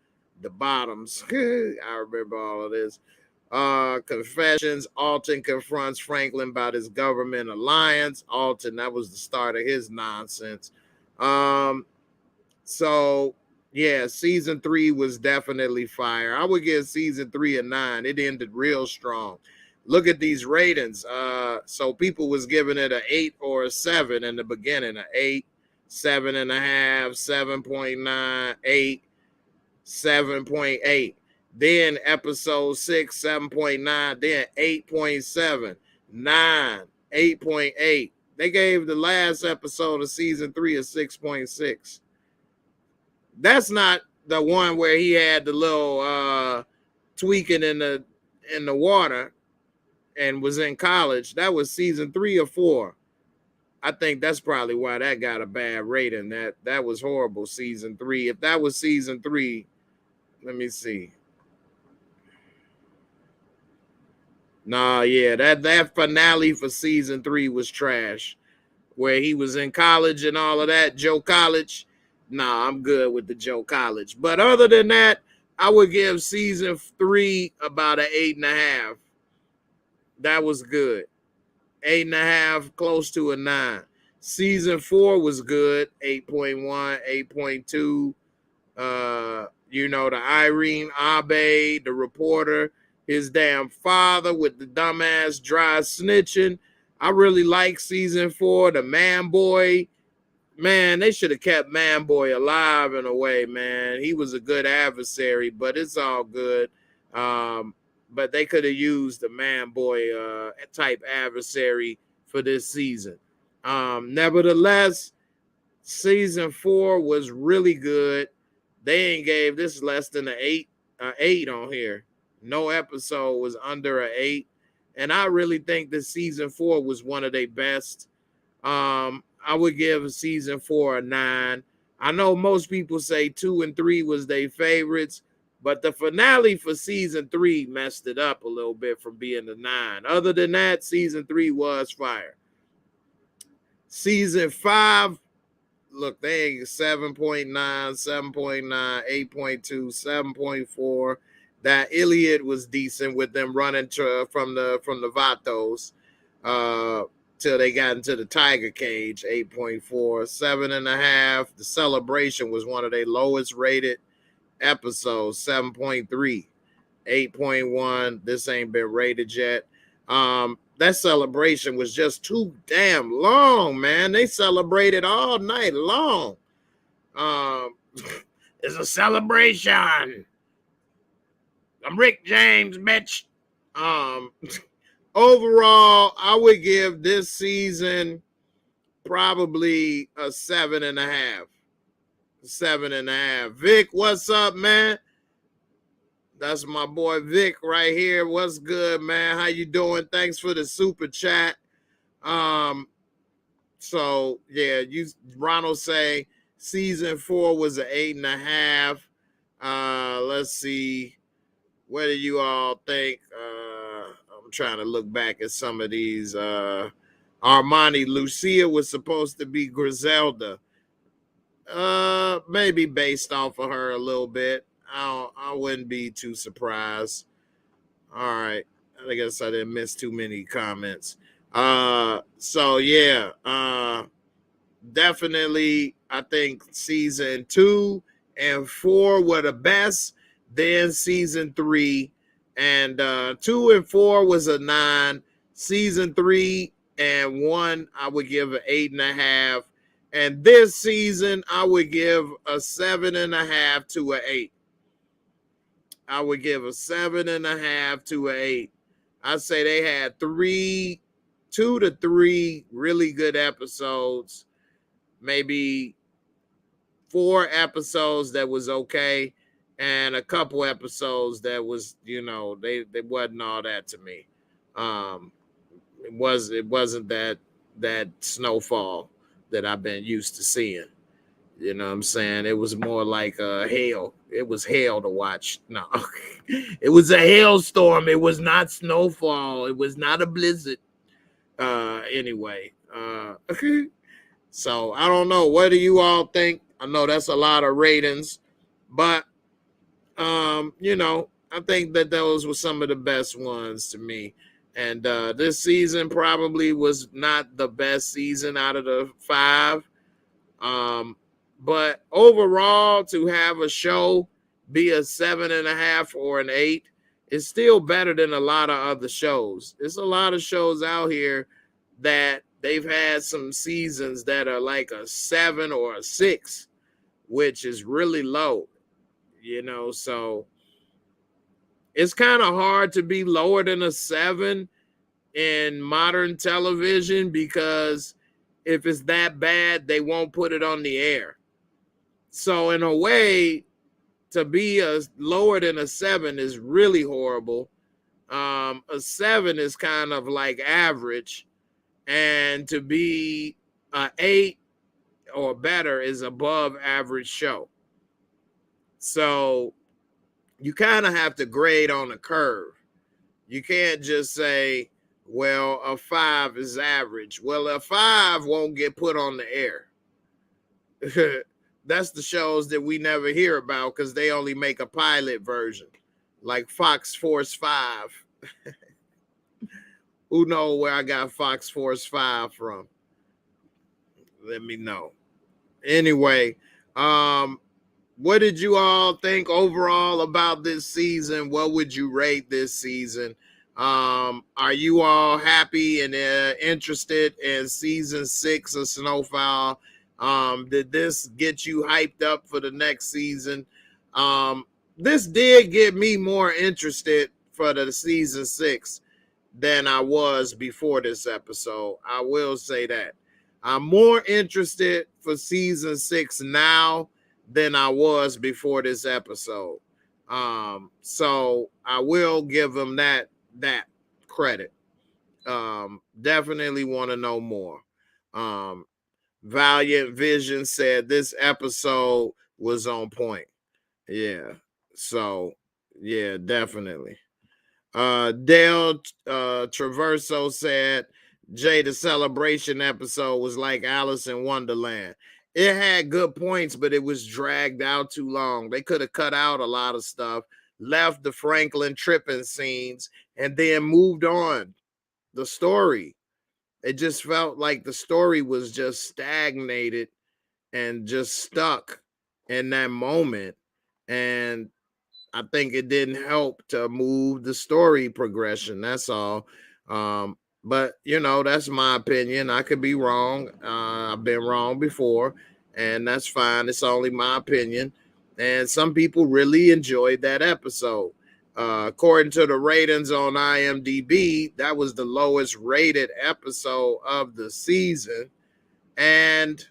The Bottoms. I remember all of this. Confessions. Alton confronts Franklin about his government alliance. Alton, that was the start of his nonsense. So yeah, season 3 was definitely fire. I would give season 3 a 9. It ended real strong. Look at these ratings. So people was giving it an 8 or a 7 in the beginning. An 8, 7.5, 7.9, 8, 7.8. Then episode 6, 7.9. Then 8.7, 9, 8.8. They gave the last episode of season 3 a 6.6. That's not the one where he had the little tweaking in the water and was in college. That was season 3 or 4. I think that's probably why that got a bad rating. That was horrible, season 3. If that was season 3, let me see. Nah, yeah, that finale for season 3 was trash. Where he was in college and all of that, Joe College. Nah, I'm good with the Joe College. But other than that, I would give season 3 about an 8.5. That was good. 8.5, close to a 9. Season 4 was good. 8.1, 8.2. The Irene Abe, the reporter, his damn father with the dumbass dry snitching. I really like season 4. The Man Boy. Man, they should have kept Man Boy alive in a way, man. He was a good adversary, but it's all good. But they could have used the Man Boy type adversary for this season. Nevertheless, season 4 was really good. They ain't gave this less than an 8 on here. No episode was under an 8. And I really think that season 4 was one of their best. I would give season 4 a 9. I know most people say 2 and 3 was their favorites, but the finale for season 3 messed it up a little bit from being a 9. Other than that, season 3 was fire. Season 5, look, they ain't 7.9, 7.9, 8.2, 7.4. That Iliad was decent with them running from the Vatos. Till they got into the tiger cage, 8.4, 7.5. The Celebration was one of their lowest rated episodes, 7.3, 8.1. This ain't been rated yet. That Celebration was just too damn long, man. They celebrated all night long. It's a celebration. I'm Rick James, bitch. Overall, I would give this season probably a 7.5. 7.5. Vic, what's up, man? That's my boy Vic right here. What's good, man? How you doing? Thanks for the super chat. So yeah, Ronald say season 4 was an 8.5. Let's see. What do you all think? I'm trying to look back at some of these. Armani, Lucia was supposed to be Griselda. Maybe based off of her a little bit. I wouldn't be too surprised. All right. I guess I didn't miss too many comments. So yeah, definitely I think season 2 and 4 were the best. Then season 3 and 2 and 4 was a 9. Season 3 and one I would give an 8.5. And this season, I would give a 7.5 to an 8. I would give a 7.5 to an 8. I'd say they had 2 to 3 really good episodes, maybe 4 episodes that was okay, and a couple episodes that was, they wasn't all that to me. It wasn't that Snowfall that I've been used to seeing. You know what I'm saying? It was more like hell. It was hell to watch. No, it was a hailstorm. It was not snowfall. It was not a blizzard. Anyway, so I don't know. What do you all think? I know that's a lot of ratings, but I think that those were some of the best ones to me. And this season probably was not the best season out of the 5. But overall, to have a show be a 7.5 or an 8 is still better than a lot of other shows. There's a lot of shows out here that they've had some seasons that are like a 7 or a 6, which is really low, so it's kind of hard to be lower than a 7 in modern television, because if it's that bad, they won't put it on the air. So in a way, to be a lower than a 7 is really horrible. A 7 is kind of like average, and to be a 8 or better is above average show. So you kind of have to grade on a curve. You can't just say, well, a 5 is average. Well, a 5 won't get put on the air. That's the shows that we never hear about because they only make a pilot version, like Fox Force 5. Who knows where I got Fox Force 5 from? Let me know. Anyway, what did you all think overall about this season? What would you rate this season? Are you all happy and interested in season 6 of Snowfall? Did this get you hyped up for the next season? This did get me more interested for the season 6 than I was before this episode. I will say that. I'm more interested for season 6 now than I was before this episode. So I will give them that credit. Definitely want to know more. Valiant Vision said this episode was on point. Yeah. So yeah, definitely. Dale Traverso said Jay, the celebration episode was like Alice in Wonderland. It had good points, but it was dragged out too long. They could have cut out a lot of stuff, left the Franklin tripping scenes, and then moved on the story. It just felt like the story was just stagnated and just stuck in that moment. And I think it didn't help to move the story progression. That's all. But that's my opinion. I could be wrong. I've been wrong before, and that's fine. It's only my opinion. And some people really enjoyed that episode. According to the ratings on IMDb, that was the lowest rated episode of the season. And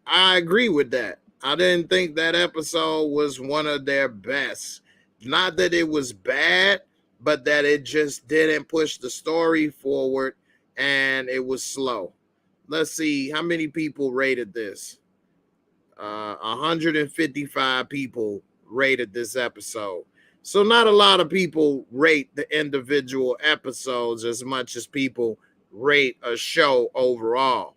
I agree with that. I didn't think that episode was one of their best. Not that it was bad, but that it just didn't push the story forward and it was slow. Let's see how many people rated this. 155 people rated this episode. So not a lot of people rate the individual episodes as much as people rate a show overall.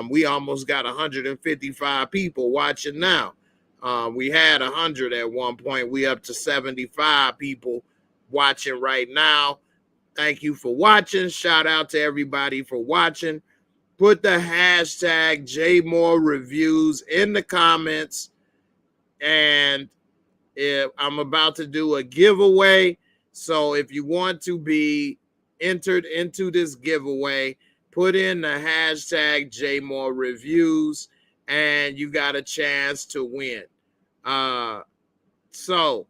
We almost got 155 people watching now. We had 100 at one point. We up to 75 people watching right now. Thank you for watching. Shout out to everybody for watching. Put the hashtag JAYMOOREREVIEWS in the comments. And I'm about to do a giveaway. So if you want to be entered into this giveaway, put in the hashtag JAYMOOREREVIEWS, and you got a chance to win. So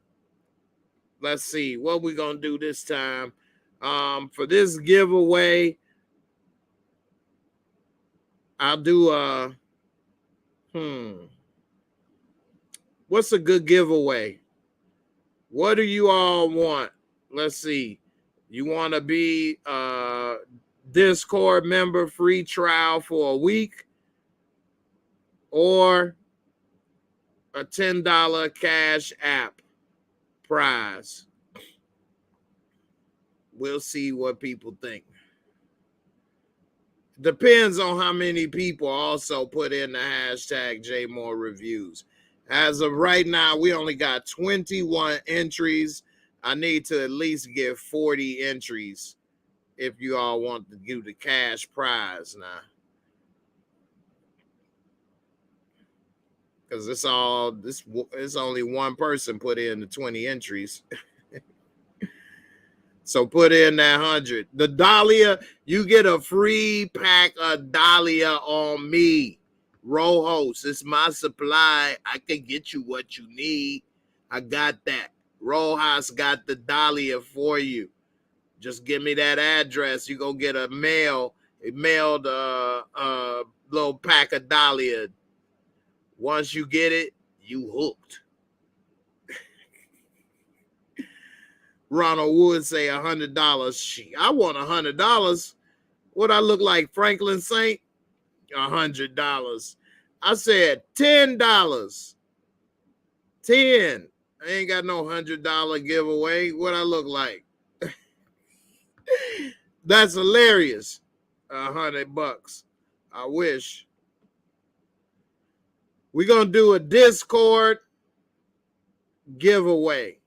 let's see what we're gonna do this time. For this giveaway, I'll do what's a good giveaway? What do you all want? Let's see. You want to be a Discord member, free trial for a week, or a $10 cash app prize? We'll see what people think. Depends on how many people also put in the hashtag JAYMOOREREVIEWS. As of right now, we only got 21 entries. I need to at least get 40 entries if you all want to do the cash prize now. Because it's only one person put in the 20 entries. So put in that 100. The Dahlia, you get a free pack of Dahlia on me. Rojos, it's my supply. I can get you what you need. I got that. Rojas got the Dahlia for you. Just give me that address. You go get a mailed little pack of Dahlia. Once you get it, you hooked. Ronald Wood say $100. I want $100. What I look like, Franklin Saint? $100. I said $10. 10. I ain't got no $100 giveaway. What I look like? That's hilarious. $100. I wish. We're gonna do a Discord giveaway.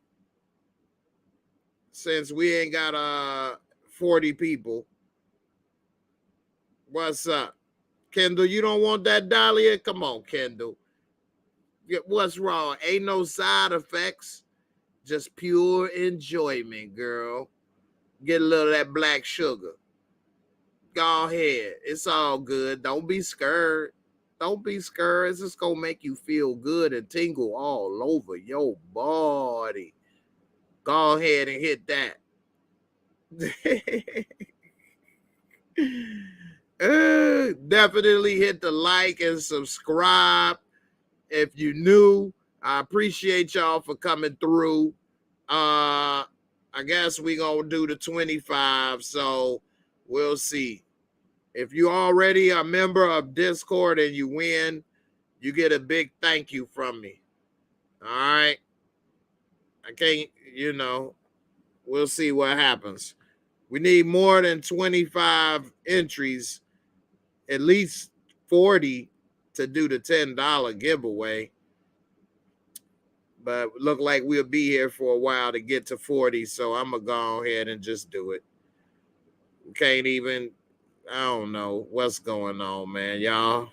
Since we ain't got 40 people. What's up? Kendall, you don't want that Dahlia? Come on, Kendall. What's wrong? Ain't no side effects. Just pure enjoyment, girl. Get a little of that black sugar. Go ahead. It's all good. Don't be scared. Don't be scared. It's just going to make you feel good and tingle all over your body. Go ahead and hit that. Definitely hit the like and subscribe if you new. I appreciate y'all for coming through. I guess we gonna do the 25, so we'll see. If you already a member of Discord and you win, you get a big thank you from me. All right, I can't, we'll see what happens. We need more than 25 entries, at least 40 to do the $10 giveaway. But look like we'll be here for a while to get to 40, so I'm going to go ahead and just do it. Can't even, I don't know what's going on, man. Y'all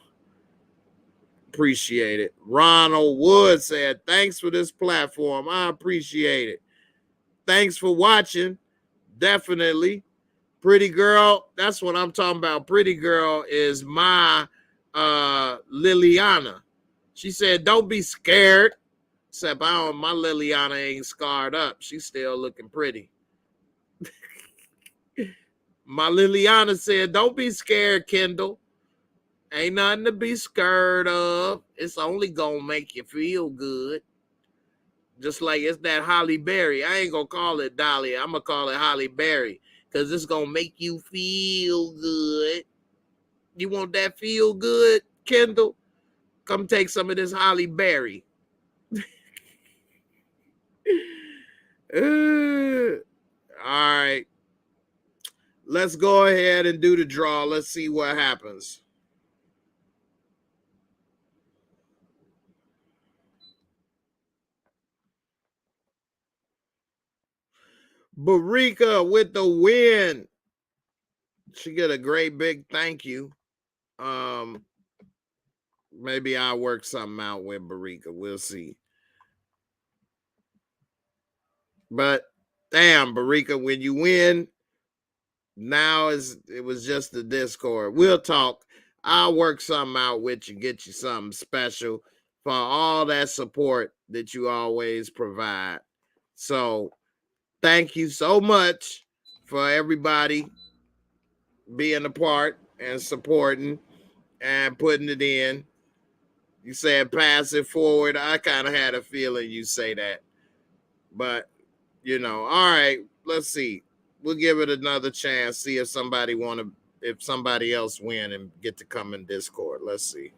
appreciate it. Ronald Wood said, thanks for this platform. I appreciate it. Thanks for watching. Definitely. Pretty Girl, that's what I'm talking about. Pretty Girl is my Liliana. She said, don't be scared. Except my Liliana ain't scarred up. She's still looking pretty. My Liliana said, don't be scared, Kendall. Ain't nothing to be scared of. It's only gonna make you feel good. Just like it's that Holly Berry. I ain't gonna call it Dahlia. I'm gonna call it Holly Berry. Because it's gonna make you feel good. You want that feel good, Kendall? Come take some of this Holly Berry. All right. Let's go ahead and do the draw. Let's see what happens. Barika with the win. She get a great big thank you. Maybe I'll work something out with Barika. We'll see. But damn, Barika, when you win, Now it was just the Discord. We'll talk. I'll work something out with you, get you something special for all that support that you always provide. So thank you so much for everybody being a part and supporting and putting it in. You said pass it forward. I kind of had a feeling you say that. But, you know, all right, let's see. We'll give it another chance, see if somebody if somebody else win and get to come in Discord. Let's see.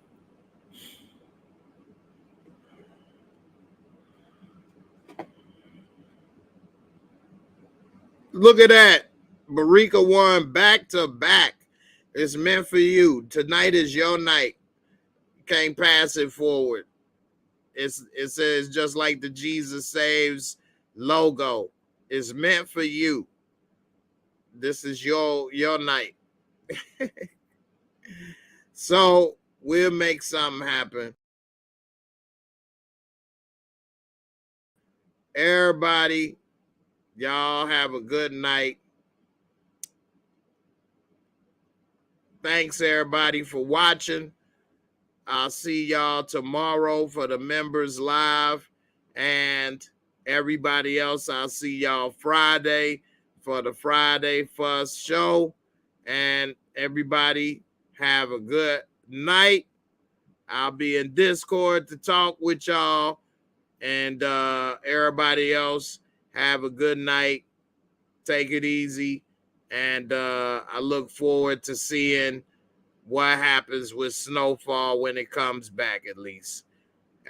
Look at that. Marika won back to back. It's meant for you. Tonight is your night. You can't pass it forward. It says just like the Jesus Saves logo. It's meant for you. This is your night. So we'll make something happen. Everybody, y'all have a good night. Thanks everybody for watching. I'll see y'all tomorrow for the members live, and everybody else, I'll see y'all Friday for the Friday Fuss show. And everybody have a good night. I'll be in Discord to talk with y'all, and everybody else have a good night. Take it easy, and I look forward to seeing what happens with Snowfall when it comes back, at least.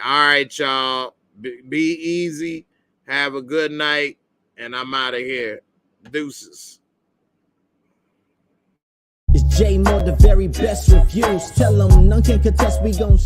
All right, y'all. Be easy. Have a good night. And I'm out of here. Deuces. It's J Moore, the very best reviews. Tell them none can contest, we gon'